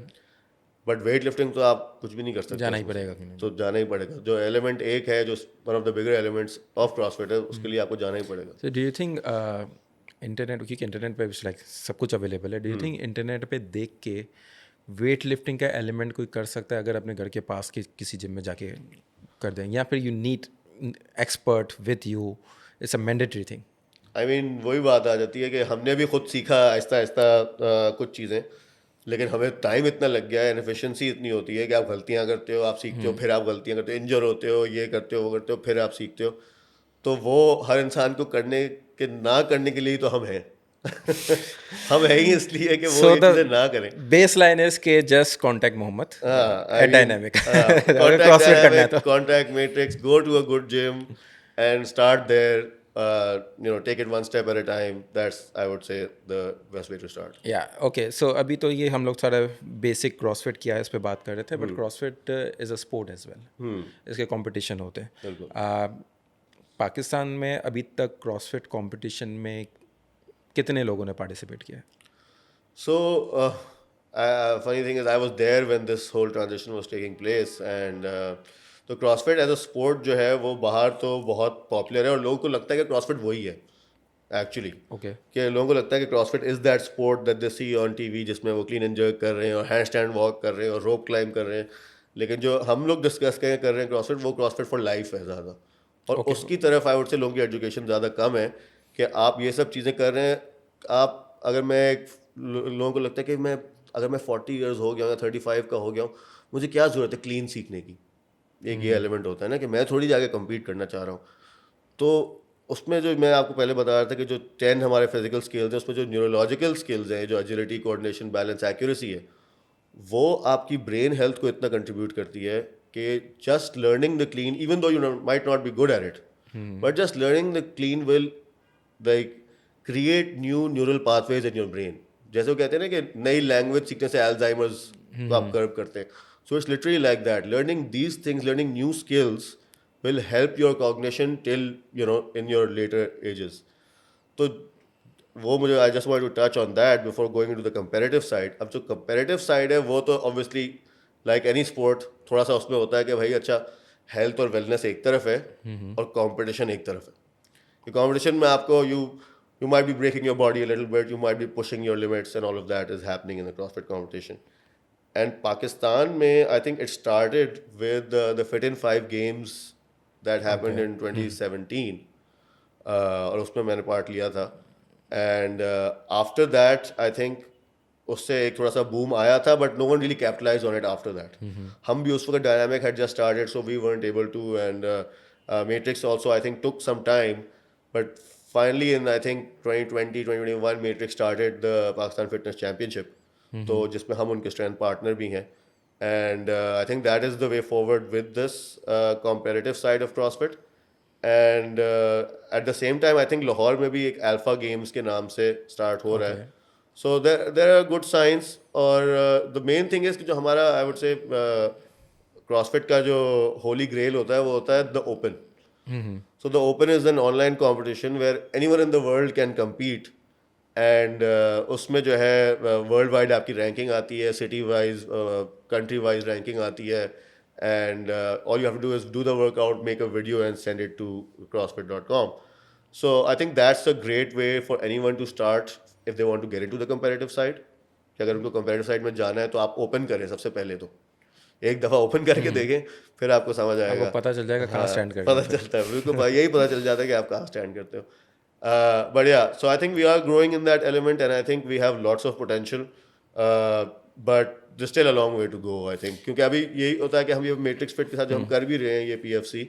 बट वेट लिफ्टिंग तो आप कुछ भी नहीं कर सकते. जाना ही पड़ेगा कि नहीं? तो जाना ही पड़ेगा. जो एलिमेंट एक है जो one of the bigger elements of CrossFit है, उसके लिए आपको जाना ही पड़ेगा. So do you think internet, क्योंकि इंटरनेट पे लाइक सब कुछ अवेलेबल है, डू यू थिंक इंटरनेट पे देख के वेट लिफ्टिंग का एलिमेंट कोई कर सकता है अगर अपने घर के पास के किसी जिम में जाके कर दें, या फिर you need expert with you, it's a mandatory thing? I mean वही बात आ जाती है कि हमने भी खुद सीखा आहिस्ता आहिस्ता कुछ चीज़ें, लेकिन हमें टाइम इतना लग गया है, इनफिशिएंसी इतनी होती है कि आप गलतियां करते हो, आप सीखते हो, फिर आप गलतियां करते हो, इंजर होते हो, ये करते हो, वो करते हो, फिर आप सीखते हो. तो वो हर इंसान को करने के ना करने के लिए ही तो हम हैं. हम हैं ही इसलिए कि वो ये चीज़ें ना करें. बेस लाइन इज के just contact Mohammad at Dynamic. Contact Dynamic, contact Matrix, go to a good gym and start there. Take it one step at a time. That's, I would say, the best way to start. या okay, सो अभी तो ये हम लोग सारा basic CrossFit किया है, इस पे बात कर रहे थे, but CrossFit is a sport as well. इसके कंपटीशन होते हैं. बिल्कुल. पाकिस्तान में अभी तक क्रॉसफिट कंपटीशन में कितने लोगों ने पार्टिसिपेट किया है? So, funny thing is, I was there when this whole transition was taking place, and तो CrossFit एज अ स्पोर्ट जो है वो बाहर तो बहुत पॉपुलर है और लोगों को लगता है कि CrossFit वही है एक्चुअली. ओके. कि लोगों को लगता है कि CrossFit is that sport that they see on TV, जिसमें वो क्लीन एंड जर्क कर रहे हैं और हैंड स्टैंड वॉक कर रहे हैं और रोप क्लाइंब कर रहे हैं. लेकिन जो हम लोग डिस्कस कर रहे हैं क्रॉसफिट, वो क्रॉसफिट फॉर लाइफ है ज़्यादा, और उसकी तरफ आई वुड से लोगों की एजुकेशन ज़्यादा कम है कि आप ये सब चीज़ें कर रहे हैं। आप अगर लोगों को लगता है कि अगर मैं 40 ईयर्स हो गया हूँ या 35 का हो गया हूँ, मुझे क्या ज़रूरत है क्लीन सीखने की। एक ये एलिमेंट होता है ना कि मैं थोड़ी जाके कम्पीट करना चाह रहा हूँ। तो उसमें जो मैं आपको पहले बता रहा था कि जो 10 हमारे फिजिकल स्किल्स हैं, उसमें जो न्यूरोलॉजिकल स्किल्स हैं, जो एजिलिटी, कोऑर्डिनेशन, बैलेंस, एक्यूरेसी है, वो आपकी ब्रेन हेल्थ को इतना कंट्रीब्यूट करती है कि just learning the clean, even though you might not be good at it, but just learning the clean will like create new neural pathways in your brain. जैसे वो कहते हैं ना कि नई लैंग्वेज सीखने से अल्जाइमर्स को आप कर्व करते हैं, so it's literally like that. Learning these things, learning new skills will help your cognition till in your later ages. तो वो मुझे I just want to touch on that before going to the competitive side. अब जो comparative side है वो तो obviously like any sport थोड़ा सा उसमें होता है कि भाई अच्छा, हेल्थ और वेलनेस एक तरफ है और कंपटीशन एक तरफ है। कंपटीशन में आपको you might be breaking your body a little bit, you might be pushing your limits, and all of that is happening in the CrossFit competition. And Pakistan में I think it started with the Fit in 5 games that happened in 2017, और उसमें मैंने part लिया था। And after that I think उससे एक थोड़ा सा बूम आया था, but no one really capitalise on it after that. हम भी उस वक्त Dynamic had just started, so we weren't able to, and Matrix also I think took some time, but finally in I think 2020 2021 Matrix started the Pakistan Fitness Championship, तो जिसमें हम उनके strength partner भी हैं। And I think that is the way forward with this competitive side of CrossFit. And at the same time, I think Lahore में भी एक alpha games के नाम से स्टार्ट हो रहा है। So there are good signs, और द मेन थिंग इज कि जो हमारा आई वुड से CrossFit का जो होली ग्रेल होता है वो होता है the open. So the open is an online competition where anyone in the world can compete, and उसमें जो है वर्ल्ड वाइड आपकी रैंकिंग आती है, city wise, country wise ranking आती है, and all you have to do is do the workout, make a video and send it to CrossFit.com. So I think that's a great way for anyone to start if they want to get into the competitive side. कि अगर उनको comparative side में जाना है तो आप open करें सबसे पहले, तो एक दफ़ा ओपन करके देखें, फिर आपको समझ आएगा, आपको पता चल जाएगा कहाँ स्टैंड करना पता चलता है बिल्कुल भाई, यही पता चल जाता है कि आप कहाँ स्टैंड करते हो। But yeah, so I think we are growing in that element, and I think we have lots of potential, but there's still a long way to go, I think. क्योंकि अभी यही होता है कि हम ये मैट्रिक्स फिट के साथ जो हम कर भी रहे हैं ये PFC,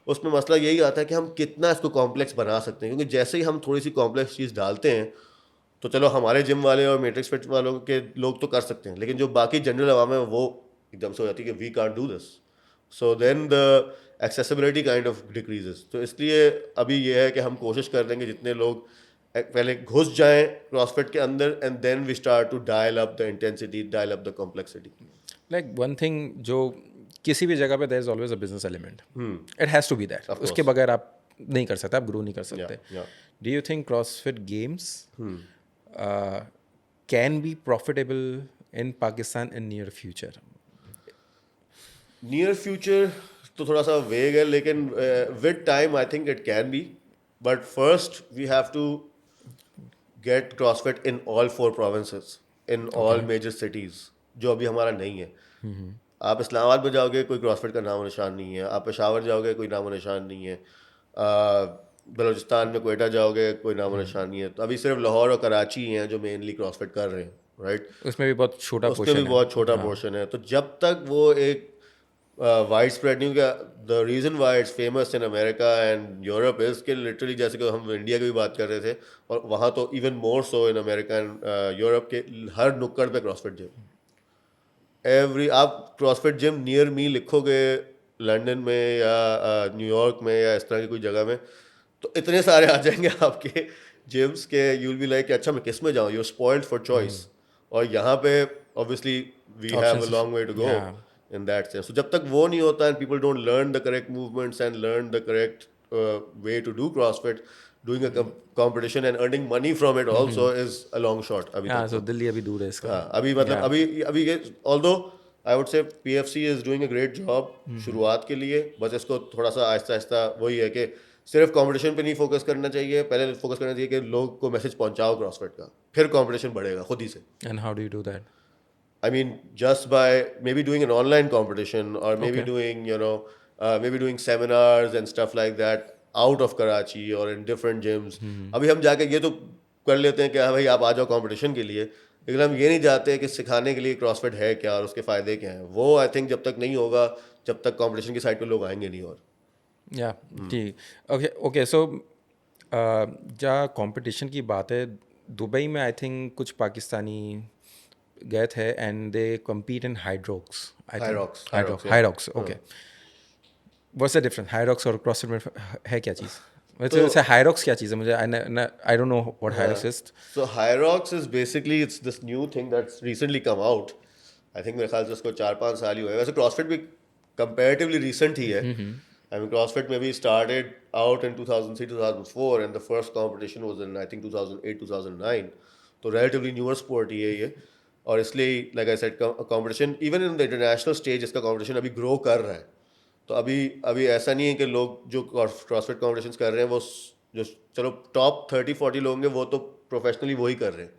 उसमें मसला यही आता है कि हम कितना इसको कॉम्प्लेक्स बना सकते हैं। क्योंकि जैसे ही हम थोड़ी सी कॉम्प्लेक्स चीज़ डालते हैं तो चलो हमारे जिम वाले और मैट्रिक्स फिट वालों के लोग तो कर सकते हैं, लेकिन जो बाकी जनरल आवाम है वो एकदम से हो जाती है कि we can't do this, so then the accessibility kind of decreases. तो इसलिए अभी ये है कि हम कोशिश कर देंगे जितने लोग पहले घुस जाएं CrossFit के अंदर, and then we start to dial up the intensity, dial up the complexity. Like one thing, जो किसी भी जगह पे there is always a business element, it has to be that. उसके बगैर आप नहीं कर सकते, आप ग्रो नहीं कर सकते। Do you think CrossFit games can be profitable in Pakistan in near future? Near future तो थोड़ा सा वेग है, लेकिन with time I think it can be, but first we have to get CrossFit in all 4 provinces, in all major cities, जो अभी हमारा नहीं है। आप इस्लामाबाद में जाओगे कोई CrossFit का नामो निशान नहीं है, आप पेशावर जाओगे कोई नामो निशान नहीं है, बलूचिस्तान में कोयटा जाओगे कोई नामो निशान नहीं है। तो अभी सिर्फ लाहौर और कराची हैं जो मेनली CrossFit कर रहे हैं, राइट? उसमें भी बहुत छोटा उसमें भी बहुत छोटा पोर्शन है। तो जब तक वो एक वाइड स्प्रेड नहीं होगा, the reason why it's famous in America and Europe is कि लिटरली जैसे कि हम इंडिया की भी बात कर रहे थे, और वहाँ तो even more so in America and Europe के हर नुक्कड़ पे CrossFit जिम। आप CrossFit जिम नियर मी लिखोगे लंदन में या न्यूयॉर्क में या इस तरह की कोई जगह में, तो इतने सारे आ जाएंगे आपके जिम्स के, यू विल बी लाइक अच्छा मैं किस में जाऊँ, you are spoiled for choice. और यहाँ पे obviously we have a long way to go in that sense. So जब तक वो नहीं होता and people don't learn the correct movements and learn the correct way to do CrossFit, doing a competition and earning money from it also is a long shot. अभी तक so Delhi अभी दूर है इसका। हाँ, अभी मतलब अभी ये although I would say PFC is doing a great job शुरुआत के लिए, बस इसको थोड़ा सा आहिस्ता आहिस्ता वही है कि सिर्फ कंपटीशन पे नहीं फोकस करना चाहिए, पहले फोकस करना चाहिए कि लोग को मैसेज पहुंचाओ CrossFit का, फिर कंपटीशन बढ़ेगा खुद ही से। And how do you do that? I mean, just by maybe doing an online competition or maybe Okay. doing, maybe doing seminars and stuff like that out of Karachi or in different gyms. अभी हम जाके ये तो कर लेते हैं कि हाँ भाई आप आ जाओ कंपटीशन के लिए, लेकिन हम ये नहीं चाहते कि सिखाने के लिए क्रॉसफिट है क्या और उसके फ़ायदे क्या हैं. वो आई थिंक जब तक नहीं होगा, जब तक कंपटीशन की साइड पे लोग आएंगे नहीं. और या जी. Okay okay. सो जहाँ कंपटीशन की बात है, दुबई में आई थिंक कुछ पाकिस्तानी गए थे and they compete in Hyrox. I think Hyrox, Hyrox. yeah. Hyrox. Okay. What's the difference Hyrox और क्रॉसफिट में है क्या चीज़? तो वैसे हाइड्रोक्स क्या चीज़ है? मुझे I don't know what Hyrox is. So Hyrox is basically it's this new thing that's recently come out. I think मेरे ख्याल से उसको 4-5 साल ही हुए हैं. वैसे CrossFit भी comparatively recent ही है. I mean CrossFit maybe started out in 2003-2004 and the first competition was in I think 2008-2009. तो relatively newer sport ही है ये. और इसलिए like I said competition even in the international stage इसका competition अभी grow कर रहा है. तो अभी अभी ऐसा नहीं है कि लोग जो क्रॉसफिट कॉम्पिटिशन्स कर रहे हैं वो जो चलो टॉप 30-40 लोग हैं वो तो प्रोफेशनली वही कर रहे हैं,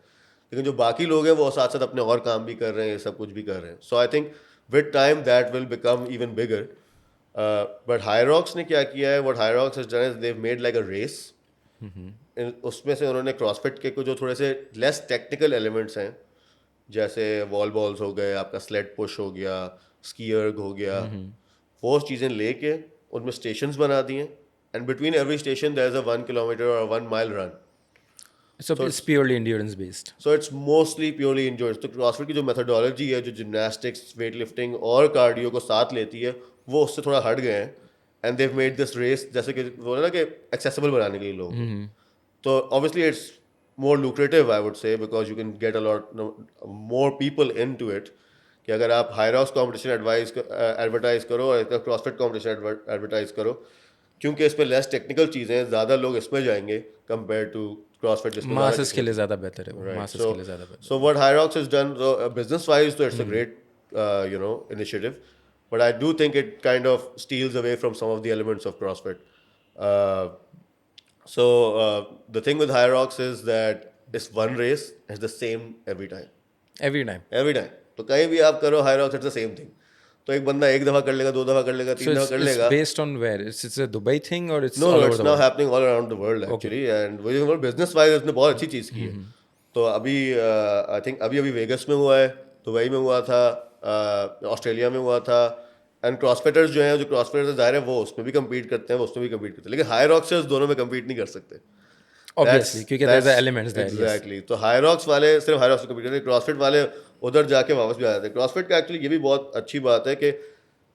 लेकिन जो बाकी लोग हैं वो साथ साथ अपने और काम भी कर रहे हैं, ये सब कुछ भी कर रहे हैं. So I think with time that will become even bigger. But Hyrox ने क्या किया है, what Hyrox has done is they made like a race. उसमें से उन्होंने क्रॉसफिट के कुछ जो थोड़े से लेस टेक्निकल एलिमेंट्स हैं, जैसे वॉल बॉल्स हो गए, आपका स्लेड पुश हो गया, स्कीयर्ग हो गया, वो चीज़ें लेके उनमें स्टेशंस बना दिए. And between every station there is a 1 kilometre और 1 mile run. So it's purely endurance based. So it's mostly purely endurance. तो क्रॉसफिट की जो मेथोडोलॉजी है, जो जिमनास्टिक्स, वेट लिफ्टिंग और कार्डियो को साथ लेती है, वो उससे थोड़ा हट गए हैं. And they made this race, जैसे कि वो ना कि एक्सेसिबल बनाने के लिए लोग. तो obviously it's more lucrative I would say, because you can get a lot more people into it. कि अगर आप हायरॉक्स कॉम्पिटिशन एडवर्टाइज करो और इसका क्रॉसफिट कॉम्पिटिशन एडवर्टाइज करो, क्योंकि इसमें लेस टेक्निकल चीज़ें हैं, ज़्यादा लोग इसमें जाएंगे कंपेयर टू क्रॉसफिट जिसमें मासेस के लिए ज़्यादा बेहतर है वो. मासेस के लिए ज़्यादा बेहतर. So what Hyrox has done, so business wise, so it's a great initiative, but I do think it kind of steals away from some of the elements of CrossFit. Uh, the thing with Hyrox is that it's one race, it's the same every time. Every time. Every time. तो कहीं भी आप करो Hyrox, it's the same thing. तो एक बंदा एक दफ़ा कर लेगा, 2 दफ़ा कर लेगा, 3 So दफ़ा कर लेगा. based on where? It's a Dubai thing or it's No, all over it's the now world? happening all around the world actually. And वो business wise उसने बहुत अच्छी चीज़ की है. तो अभी आई थिंक अभी वेगस में हुआ है, दुबई में हुआ था, ऑस्ट्रेलिया में हुआ था. एंड क्रॉसफिटर्स जो हैं, जो क्रॉसफिटर्स ज़ाहिर है वो उसमें भी कम्पीट करते हैं, वो उसमें भी कम्पीट करते हैं, लेकिन हायरॉक्स दोनों में कम्पीट नहीं कर सकते. Obviously, क्योंकि there's the elements there. Yes. Exactly. तो हायरॉक्स वाले सिर्फ हायरॉक्स में कम्पीट करते हैं, क्रॉसफिट वाले उधर जाके वापस भी आ जाते हैं. क्रॉसफिट का एक्चुअली ये भी बहुत अच्छी बात है कि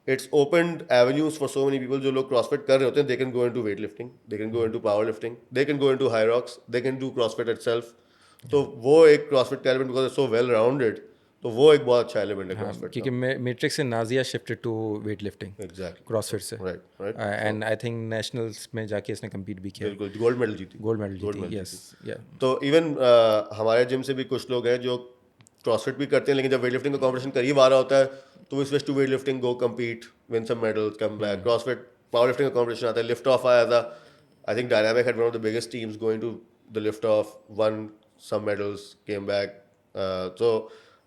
it's opened avenues for so many people. जो लोग क्रॉसफिट कर रहे होते हैं, they can go into weight lifting, they can go into power lifting, they can go into Hyrox, they can do CrossFit itself. तो वो एक क्रॉसफिट का element, because it's so well rounded, तो वो एक बहुत अच्छा एलिमेंट है क्रॉसफिट क्योंकि मैट्रिक्स से Nazia shifted to weight lifting का. एग्जैक्टली. क्रॉसफिट से. Right. And I think nationals में जाके इसने कम्पीट भी किया. बिल्कुल गोल्ड मेडल जीती. गोल्ड मेडल जीती. यस. या. तो इवन हमारे जिम से भी कुछ लोग हैं जो क्रॉसफिट भी करते हैं, लेकिन जब वेट लिफ्टिंग का कंपटीशन करीब आ रहा होता है तो वो switch to weight lifting, go compete, win some medals, come back. Crossfit power lifting का कंपटीशन आता है, लिफ्ट ऑफ आया था. I think dynamic had one of the biggest teams going to the lift off, won some medals, came back. तो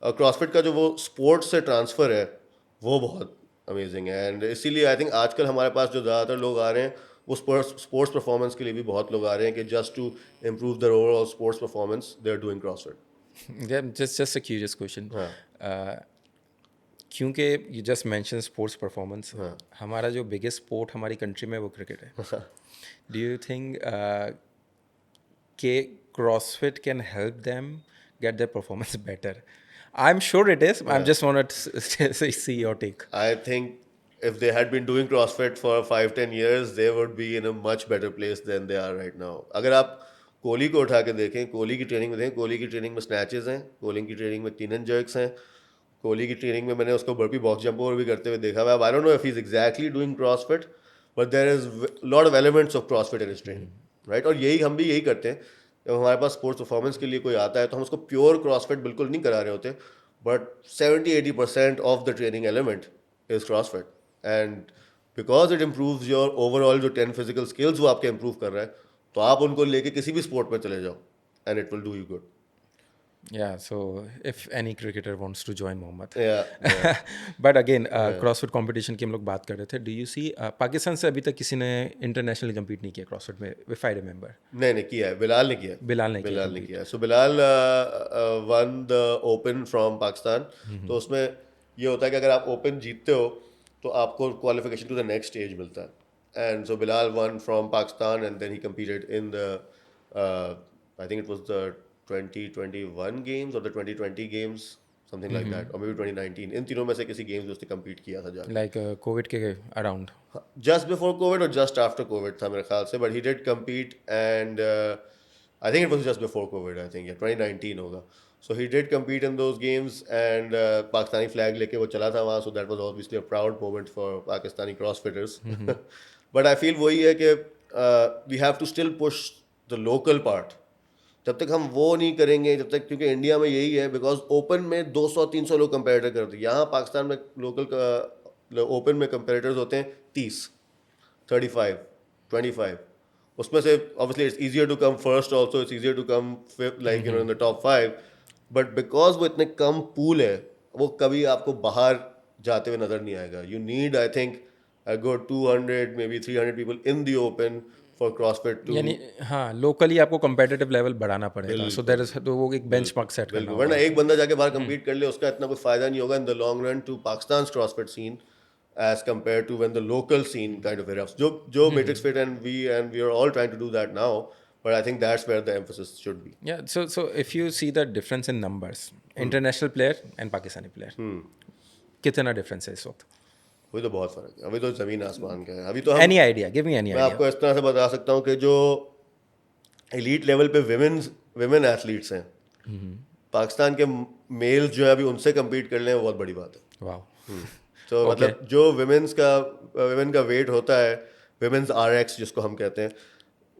crossfit का जो वो sports से ट्रांसफ़र है वो बहुत अमेजिंग है. एंड इसीलिए आई थिंक आजकल हमारे पास जो ज़्यादातर लोग आ रहे हैं वो स्पोर्ट्स परफॉर्मेंस के लिए भी बहुत लोग आ रहे हैं कि just to improve their overall sports performance they are doing crossfit. Yeah, just a curious question. क्योंकि you just mentioned sports performance. हमारा जो biggest sport हमारी country में वो cricket है. Do you think कि CrossFit can help them get their performance better? I'm sure it is. I just want to see your take. I think if they had been doing CrossFit for 5-10 years, they would be in a much better place than they are right now. अगर आप कोहली को उठा के देखें, कोहली की training में देखें, कोहली की ट्रेनिंग में स्नैचेस हैं, कोहली की ट्रेनिंग में क्लीन एंड जर्क्स हैं, कोहली की ट्रेनिंग में मैंने उसको बर्पी बॉक्स जंप ओवर भी करते हुए देखा हुआ है. I don't know if he is exactly doing crossfit, but there is lot of elements of crossfit in his training, right. और हम भी यही करते हैं. जब हमारे पास स्पोर्ट्स परफॉर्मेंस के लिए कोई आता है तो हम उसको प्योर क्रॉसफिट बिल्कुल नहीं करा रहे होते, but 70-80% of the training element is CrossFit. And because it improves your overall जो 10 फिजिकल स्किल्स वो आपके इम्प्रूव कर रहा है, तो आप उनको लेके किसी भी स्पोर्ट में चले जाओ and it will do you good. Yeah, so if any cricketer wants to join Mohammad. या But again, CrossFit competition की हम लोग बात कर रहे थे. Do you see पाकिस्तान से अभी तक किसी ने इंटरनेशनली compete नहीं किया CrossFit में, if I remember. नहीं किया है, बिलाल ने किया है। बिलाल ने किया बिलाल ने compete. किया है। So Bilal won the open from Pakistan. तो उसमें ये होता है कि अगर आप ओपन जीतते हो तो आपको qualification to the next stage मिलता है। And so Bilal won from Pakistan and then he competed in the I think it was the 2021 games और the 2020 games, something like that, और मे बी 2019, इन तीनों में से किसी गेम्स में उसने कम्पीट किया था जाके। Like COVID के around. जस्ट बिफोर कोविड और जस्ट आफ्टर कोविड था मेरे ख्याल से, but he did compete and I think it was just before COVID, I think 2019 होगा। So he did compete in those games and Pakistani flag लेके वो चला था वहाँ। So that was obviously a proud moment for Pakistani CrossFitters. But I feel वही है कि we have to still push the local part. जब तक हम वो नहीं करेंगे, जब तक, क्योंकि इंडिया में यही है, बिकॉज ओपन में 200-300 लोग कंपेरेटर करते हैं। यहाँ पाकिस्तान में लोकल का ओपन में कंपेरेटर्स होते हैं 30, 35, 25। उसमें से obviously it's easier to come first, also it's easier to come like in the top 5, but because वो इतने कम पूल है, वो कभी आपको बाहर जाते हुए नजर नहीं आएगा। You need I think a good 200 maybe 300 people in the open for CrossFit to यानी हाँ, लोकली आपको competitive लेवल बढ़ाना पड़ेगा. So there is तो वो एक बेंचमार्क सेट करना बिल्कुल, होगा. वरना एक बंदा जाके बाहर compete कर ले उसका इतना कोई फायदा नहीं होगा in the long run to Pakistan's CrossFit scene as compared to when the local scene kind of erupts. जो Matrix Fit and we are all trying to do that now, but I think that's where the emphasis should be. Yeah, so if you see the difference in numbers, international player and Pakistani player, कितना difference है इस वक्त? अभी तो बहुत फर्क है, अभी तो जमीन आसमान का है। अभी तो हम, Any idea? Give me any मैं idea. आपको इस तरह से बता सकता हूँ कि जो एलीट लेवल पे विमेन एथलीट्स हैं, पाकिस्तान के मेल्स जो है अभी उनसे compete कर लें, वो बहुत बड़ी बात है। Wow. तो मतलब जो विमेन का वेट होता है, विमेन्स RX जिसको हम कहते हैं,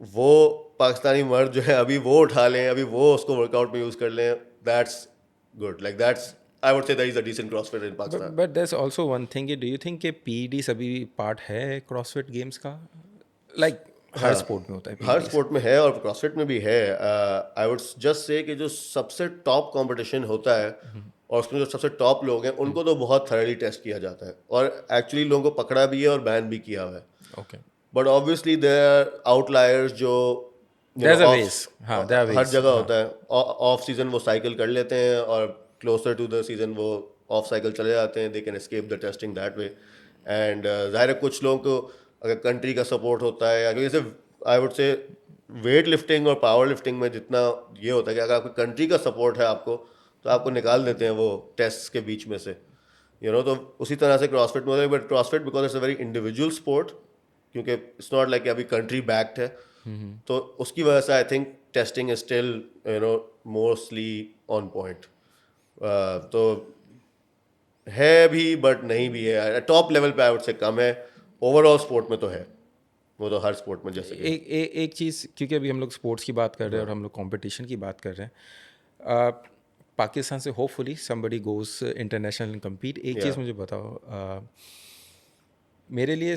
वो पाकिस्तानी मर्द जो है अभी वो उठा लें, अभी वो उसको वर्कआउट में यूज़ कर लें, that's good. Like that's, I would say that is a decent crossfit in Pakistan. But there's also one thing. Do you think कि PEDs अभी पार्ट है CrossFit गेम्स का? Like हर स्पोर्ट में होता है हर PEDs. स्पोर्ट में है और क्रॉसफिट में भी है। आई वुड जस्ट से कि जो सबसे टॉप कंपटीशन होता है और उसमें जो सबसे टॉप लोग हैं उनको तो बहुत थॉरली टेस्ट किया जाता है, और एक्चुअली लोगों को पकड़ा भी है और बैन भी किया हुआ है। Okay. But obviously there are outliers जो There's a ways. हाँ, there are हर ways. जगह हाँ. होता है। ऑफ सीजन वो साइकिल कर लेते हैं और क्लोजर टू द सीजन वो ऑफ साइकिल चले जाते हैं, they can escape the testing that way. And जाहिर है कुछ लोगों को अगर कंट्री का सपोर्ट होता है, या क्योंकि जैसे आई वुड से वेट लिफ्टिंग और पावर लिफ्टिंग में जितना ये होता है कि अगर आपकी कंट्री का सपोर्ट है आपको, तो आपको निकाल देते हैं वो टेस्ट के बीच में से, तो उसी तरह से क्रॉसफिट में होता है। But CrossFit because it's a very individual sport, क्योंकि इट्स नॉट लाइक अभी कंट्री बैक्ड है, तो उसकी वजह से I think testing is still mostly on point. तो है भी बट नहीं भी है, टॉप लेवल पे आई वुड से कम है। ओवरऑल स्पोर्ट में तो है, वो तो हर स्पोर्ट में जैसे कि एक चीज़, क्योंकि अभी हम लोग स्पोर्ट्स की बात कर रहे हैं और हम लोग कंपटीशन की बात कर रहे हैं, पाकिस्तान से hopefully somebody goes international and compete. एक चीज़ मुझे बताओ, मेरे लिए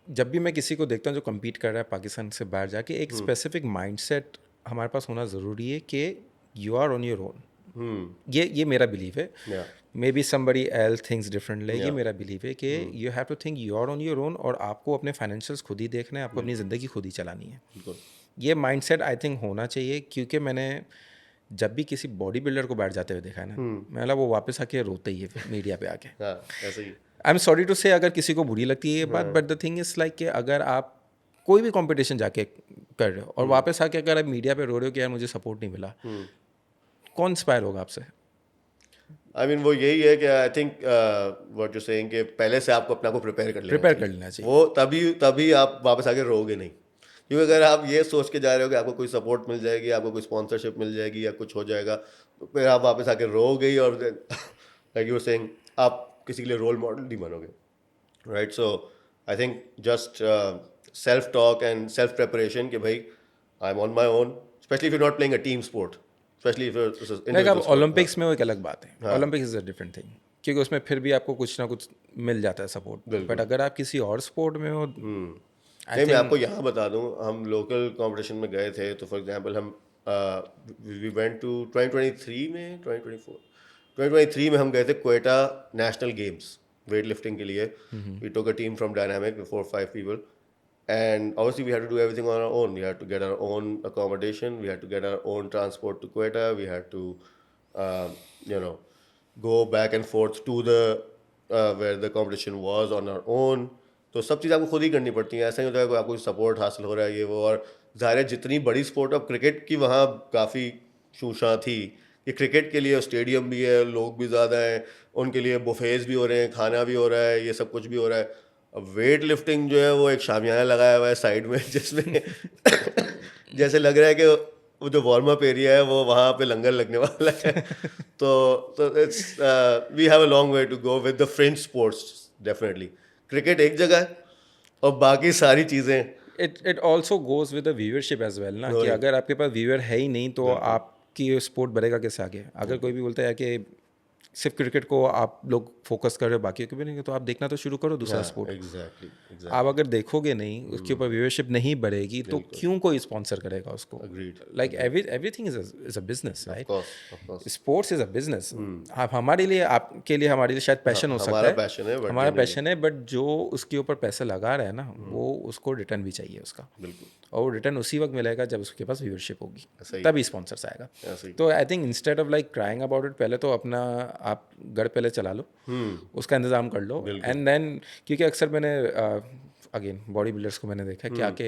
जब भी मैं किसी को देखता हूँ जो कम्पीट कर रहा है पाकिस्तान से बाहर जाके, एक स्पेसिफिक माइंडसेट हमारे पास होना ज़रूरी है कि you are on your own. ये मेरा बिलीव है. Yeah. Maybe somebody else things differently. ये मेरा बिलीव है कि you have to think you are on your own, और आपको अपने फाइनेंशियल्स खुद ही देखना है, आपको अपनी ज़िंदगी खुद ही चलानी है. बिल्कुल। ये माइंडसेट आई थिंक होना चाहिए, क्योंकि मैंने जब भी किसी बॉडी बिल्डर को बैठ जाते हुए देखा है ना, मतलब वो वापस आके रोते ही है मीडिया पे आके. हाँ, ऐसे ही। आई एम सॉरी टू से अगर किसी को बुरी लगती है ये बात, but the thing is like कि अगर आप कोई भी कंपटीशन जाके कर रहे हो और वापस आके अगर आप मीडिया पे रो रहे हो कि यार मुझे सपोर्ट नहीं मिला, कौन इंस्पायर होगा आपसे? आई मीन वो यही है कि I think what you saying कि पहले से आपको अपना को प्रिपेयर कर लेना चाहिए। वो तभी आप वापस आके रोगे नहीं, क्योंकि अगर आप ये सोच के जा रहे हो कि आपको कोई सपोर्ट मिल जाएगी, आपको कोई स्पॉन्सरशिप मिल जाएगी या कुछ हो जाएगा, तो फिर आप वापस आके रोगे ही, और लाइक यू सेइंग आप किसी के लिए रोल मॉडल नहीं बनोगे, right? So I think just self talk and self preparation कि भाई I am on my own, specially if you not playing a team sport, specially like अब ओलंपिक्स में वो एक अलग बात है. Olympics is a different thing, क्योंकि उसमें फिर भी आपको कुछ ना कुछ मिल जाता है सपोर्ट. बट अगर आप किसी और स्पोर्ट में हो, नहीं, मैं आपको यहाँ बता दूँ, हम लोकल कंपटीशन में गए थे, तो फॉर एग्जांपल हम वी वेंट टू 2023 में 2023 में हम गए थे Quetta national games weight lifting के लिए. We took a team from dynamic with 4 or 5 people. And obviously, we had to do everything on our own. We had to get our own accommodation. We had to get our own transport to Quetta. We had to, you know, go back and forth to the where the competition was on our own. तो सब चीज़ आपको खुद ही करनी पड़ती हैं. ऐसा नहीं होता है कि आपको सपोर्ट हासिल हो रहा है ये वो. और ज़ाहिर है जितनी बड़ी स्पोर्ट अब क्रिकेट की वहाँ काफ़ी शूशा थी कि क्रिकेट के लिए स्टेडियम भी है, लोग भी ज़्यादा हैं, उनके लिए बुफेज भी हो रहे हैं, खाना भी हो रहा है, ये सब कुछ भी हो रहा है. अब वेट लिफ्टिंग जो है वो एक शामियाना लगाया हुआ है साइड में जिसमें जैसे लग रहा है कि वो जो वार्म अप एरिया है वो वहाँ पे लंगर लगने वाला है. तो it's we have a long way to go with the French sports. Definitely cricket एक जगह है और बाकी सारी चीज़ें. It also goes with the viewership as well ना, कि अगर आपके पास व्यूअर है ही नहीं तो आपकी स्पोर्ट बढ़ेगा कैसे आगे. अगर कोई भी बोलता है कि सिर्फ क्रिकेट को आप लोग फोकस कर रहे हो बाकी को भी नहीं, तो आप देखना तो शुरू करो दूसरा स्पोर्ट. एग्जैक्टली आप अगर देखोगे नहीं, उसके ऊपर व्यूअरशिप नहीं बढ़ेगी तो क्यों कोई स्पॉन्सर करेगा उसको. Like everything is a business, right. Sports is a business. आप हमारे लिए, आपके लिए, हमारे लिए शायद पैशन हो सकता है, हमारा पैशन है, बट जो उसके ऊपर पैसा लगा रहा है ना, वो उसको रिटर्न भी चाहिए उसका. और रिटर्न उसी वक्त मिलेगा जब उसके पास व्यूअरशिप होगी, तभी स्पॉन्सर्स आएगा. तो I think instead of like crying about it, पहले तो अपना आप घर पहले चला लो, उसका इंतज़ाम कर लो, एंड देन. क्योंकि अक्सर मैंने अगेन बॉडी बिल्डर्स को मैंने देखा कि आके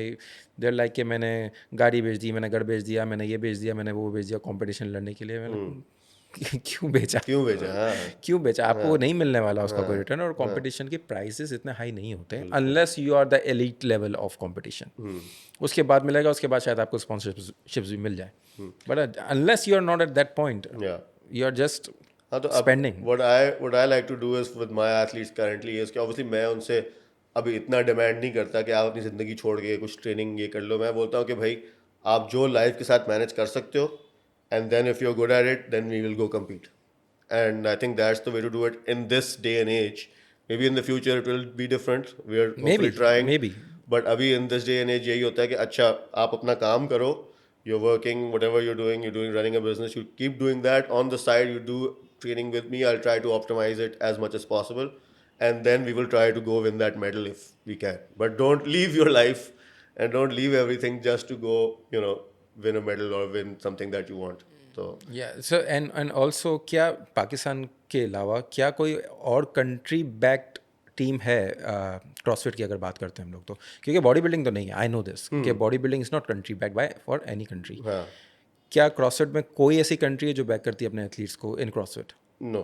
देर लाइक कि मैंने गाड़ी बेच दी, मैंने घर बेच दिया, मैंने ये बेच दिया, मैंने वो बेच दिया कंपटीशन लड़ने के लिए. मैंने क्यों बेचा क्यों बेचा. आपको वो नहीं मिलने वाला उसका कोई रिटर्न. और कंपटीशन के प्राइसेस इतने हाई नहीं होते unless you are the elite level of competition. उसके बाद मिलेगा, उसके बाद शायद आपको स्पॉन्सरशिप्स भी मिल जाए, but unless you are not at that point, you are just spending. What I like to do is with my athletes currently is कि obviously मैं उनसे अभी इतना डिमांड नहीं करता कि आप अपनी ज़िंदगी छोड़ के कुछ ट्रेनिंग ये कर लो. मैं बोलता हूँ कि भाई आप जो लाइफ के साथ मैनेज कर सकते हो, and then if you're good at it, then we will go compete. And I think that's the way to do it in this day and age. Maybe in the future it will be different. We're hopefully trying. Maybe. But अभी in this day and age यही होता है कि अच्छा आप अपना काम करो, you're working, whatever you're doing running a business, you keep doing that on the side. You do training with me. I'll try to optimize it as much as possible, and then we will try to go win that medal if we can. But don't leave your life and don't leave everything just to go, win a medal or win something that you want. So so and also क्या पाकिस्तान के अलावा क्या कोई और country backed team है CrossFit की अगर बात करते हैं हम लोग तो? क्योंकि बॉडी बिल्डिंग तो नहीं है, आई नो दिस, कि body building is not country back by for any country. क्या क्रॉसफिट में कोई ऐसी कंट्री है जो बैक करती है अपने एथलीट्स को इन क्रॉसफिट? No,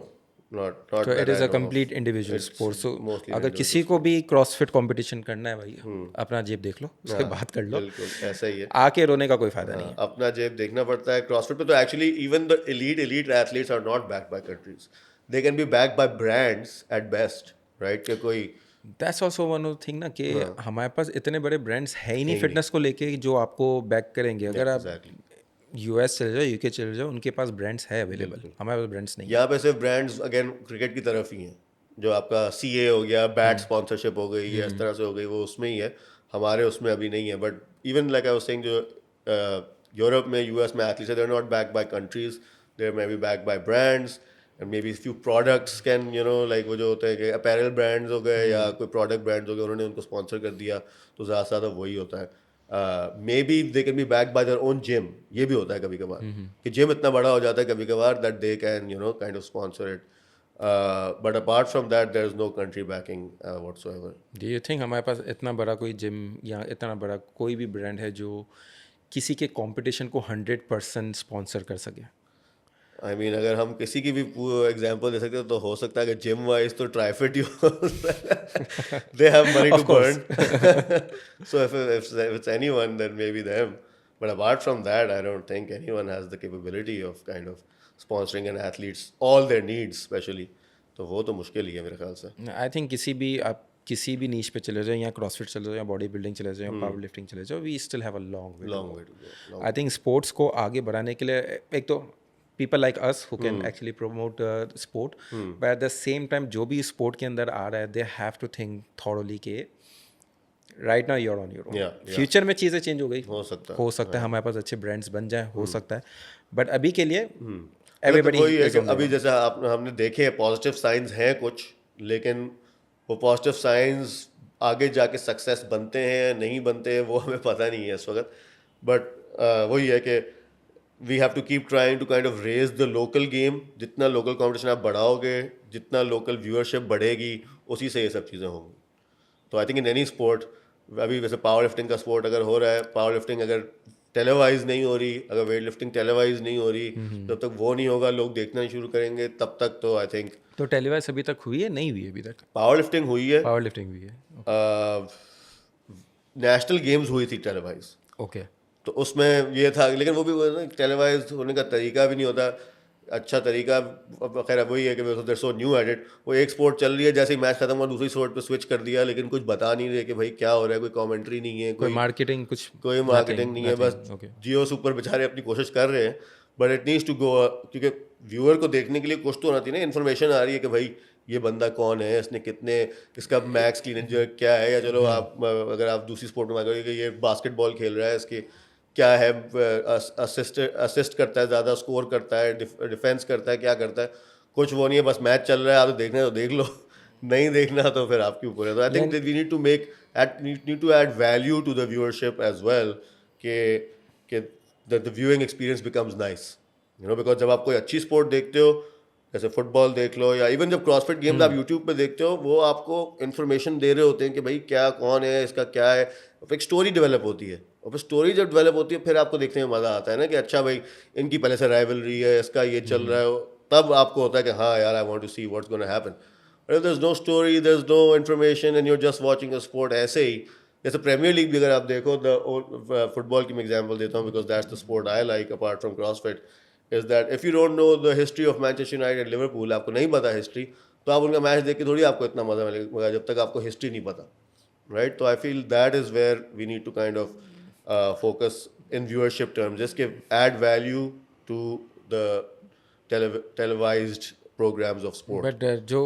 not तो it is a complete individual sport. So अगर किसी को भी क्रॉसफिट कंपटीशन करना है भाई, अपना जेब देख लो, उसके बात कर लो. बिल्कुल ऐसा ही है. आके रोने का कोई फायदा नहीं है. अपना जेब देखना पड़ता है. क्रॉसफिट पे तो actually even the elite athletes are not backed by countries. They can be backed by brands at best, right? कि कोई that's also one of thing ना, कि हमारे पास इतने बड़े ब्रांड्स है ही नहीं फिटनेस को लेके जो आपको बैक करेंगे. अगर आप यूएस चले जाओ, यूके चले जाओ, उनके पास ब्रांड्स है अवेलेबल, हमारे पास ब्रांड्स नहीं. यहाँ पे सिर्फ ब्रांड्स अगेन क्रिकेट की तरफ ही हैं. जो आपका CA हो गया, बैट स्पॉन्सरशिप हो गई, या इस तरह से हो गई, वो उसमें ही है. हमारे उसमें अभी नहीं है. But even like I was saying, जो यूरोप में, US में athletes they are not backed by countries, they may be backed by brands and maybe few products can like वो जो होते हैं कि अपैरल ब्रांड्स हो गए या कोई प्रोडक्ट ब्रांड्स हो गए, उन्होंने उनको स्पॉन्सर कर दिया, तो ज़्यादा से ज़्यादा वही होता है. May be they can be backed bye their own gym. ये भी होता है कभी कभार कि जिम इतना बड़ा हो जाता है कभी कभार that they can kind of sponsor it. But apart from that there is no country backing whatsoever. Do you think हमारे पास इतना बड़ा कोई जिम या इतना बड़ा कोई भी ब्रांड है जो किसी के कंपटीशन को 100% स्पॉन्सर कर सके? आई मीन अगर हम किसी की भी एग्जांपल दे सकते हो तो हो सकता है कि जिम वाइज तो ट्राइफिट ही हो. They have money to burn. So if it's anyone then maybe them. But apart from that I don't think anyone has the capability of kind of sponsoring an athletes all their needs especially. तो वो तो मुश्किल ही है मेरे ख्याल से. I think किसी भी नीश पे चले जाओ, या क्रॉसफिट चले जाओ, या बॉडी बिल्डिंग चले जाओ, या पावर लिफ्टिंग चले जाओ, we still have a long way to go. I think sports को आगे बढ़ाने के लिए एक तो people like us who can actually promote sport, but at the same time जो भी sport के अंदर आ रहा है, they have to think thoroughly कि right now you're on your own. Yeah, future में चीज़ें चेंज हो गई, हो सकता है। हो सकता है हमारे पास अच्छे ब्रांड्स बन जाए, हो सकता है, बट अभी के लिए मतलब एवरीबडी वही है इज कि ऑन अभी जैसे हमने देखे पॉजिटिव साइंस हैं कुछ, लेकिन वो पॉजिटिव साइंस आगे जाके सक्सेस बनते हैं या नहीं बनते हैं वो हमें पता नहीं है इस वक्त, बट वही है कि we have to keep trying to kind of raise the local game. जितना लोकल कंपटीशन आप बढ़ाओगे, जितना लोकल व्यूअरशिप बढ़ेगी, उसी से ये सब चीज़ें होंगी। तो I think in any sport, अभी वैसे पावर लिफ्टिंग का स्पोर्ट अगर हो रहा है, पावर लिफ्टिंग अगर टेलीवाइज नहीं हो रही, अगर वेट लिफ्टिंग टेलीवाइज नहीं हो रही, जब तक वो नहीं होगा, लोग देखना नहीं शुरू करेंगे, तब तक तो आई थिंक तो टेलीवाइज अभी तक हुई है, नहीं हुई है अभी तक? पावर लिफ्टिंग हुई है, पावर लिफ्टिंग हुई है, नेशनल गेम्स हुई थी टेलीवाइज, ओके। तो उसमें ये था, लेकिन वो भी टेलीवाइज होने का तरीका भी नहीं होता अच्छा तरीका। खैर वही है कि they're so new at it, वो एक स्पोर्ट चल रही है, जैसे ही मैच खत्म हुआ दूसरी स्पोर्ट पे स्विच कर दिया, लेकिन कुछ बता नहीं रहे कि भाई क्या हो रहा है, कोई कमेंट्री नहीं है, कोई मार्केटिंग कुछ, कोई मार्केटिंग नहीं है, बस ओके। जियो सुपर बेचारे अपनी कोशिश कर रहे हैं, but it needs to go, क्योंकि व्यूअर को देखने के लिए कुछ तो होना चाहिए ना, इन्फॉर्मेशन आ रही है कि भाई ये बंदा कौन है, इसने कितने, इसका मैक्स क्लीन एंड जर्क क्या है, या चलो आप अगर आप दूसरी स्पोर्ट में मांगोगे कि ये बास्केटबॉल खेल रहा है, इसके क्या है, असिस्ट करता है ज़्यादा, स्कोर करता है, डिफेंस करता है, क्या करता है, कुछ वो नहीं है, बस मैच चल रहा है, आप तो देखना है तो देख लो, नहीं देखना तो फिर आपके ऊपर है। तो I think we need to need to add value to the viewership as well, कि the viewing experience becomes nice, you know, because जब आप कोई अच्छी स्पोर्ट देखते हो, जैसे फुटबॉल देख लो, या इवन जब क्रॉसफिट गेम्स आप यूट्यूब पे देखते हो, वो आपको इन्फॉर्मेशन दे रहे होते हैं कि भाई क्या, कौन है, इसका क्या है, एक स्टोरी डेवलप होती है, और फिर स्टोरी जब डेवलप होती है फिर आपको देखने में मज़ा आता है ना, कि अच्छा भाई इनकी पहले से राइवलरी है, इसका ये चल रहा है, तब आपको होता है कि हाँ यार, I want to see what's gonna happen. But if there is no story, there is no information and you are just watching a sport, ऐसे ही जैसे प्रीमियर लीग भी अगर आप देखो, फुटबॉल की मैं एग्जांपल देता हूँ, because that's the sport I like apart from CrossFit, is that if you don't know the history of Manchester United, Liverpool, आपको नहीं पता हिस्ट्री, तो आप उनका मैच देख के थोड़ी आपको इतना मजा मिलेगा जब तक आपको हिस्ट्री नहीं पता, राइट? तो I feel that is where we need to kind of focus in viewership terms, just give add value to the televised programs of sport. But जो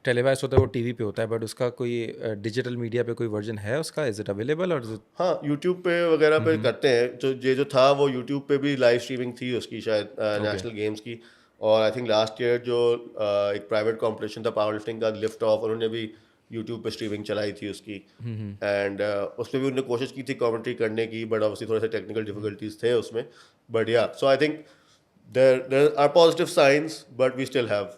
टेलीवाइज होता है वो टीवी पे होता है, बट उसका कोई डिजिटल मीडिया पे कोई वर्जन है उसका, इज इट अवेलेबल? और हाँ, यूट्यूब पे वगैरह पे करते हैं, तो ये जो था वो यूट्यूब पे भी लाइव स्ट्रीमिंग थी उसकी शायद, नेशनल गेम्स की, और आई थिंक लास्ट ईयर जो एक प्राइवेट कॉम्पिटिशन था पावर लिफ्टिंग का, लिफ्ट ऑफ, उन्होंने भी यूट्यूब पे स्ट्रीमिंग चलाई थी उसकी, एंड उस पर भी उन्होंने कोशिश की थी कमेंट्री करने की, बट ऑब्वियसली थोड़े से टेक्निकल डिफिकल्टीज थे उसमें, but yeah, so I think there are positive signs, but we still have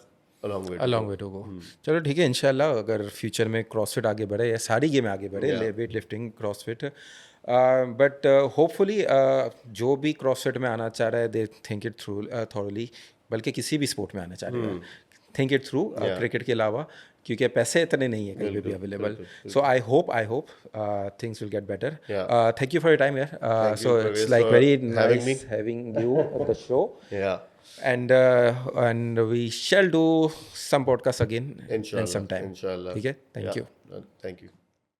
a long way to go. चलो ठीक है, इंशाल्लाह अगर फ्यूचर में क्रॉसफिट आगे बढ़े या सारी गेम आगे बढ़े, weight lifting, CrossFit, but hopefully जो भी क्रॉसफिट में आना चाह रहा है, they think it through thoroughly, बल्कि किसी भी स्पोर्ट में आना चाह रहे हैं, थिंक इट थ्रू, क्रिकेट के अलावा, क्योंकि पैसे इतने नहीं है कहीं भी available. So I hope things will get better. Thank you for your time यार, so it's like very nice having you at the show, and we shall do some podcast again in some time. Inshallah. ठीक है, thank you. Thank you.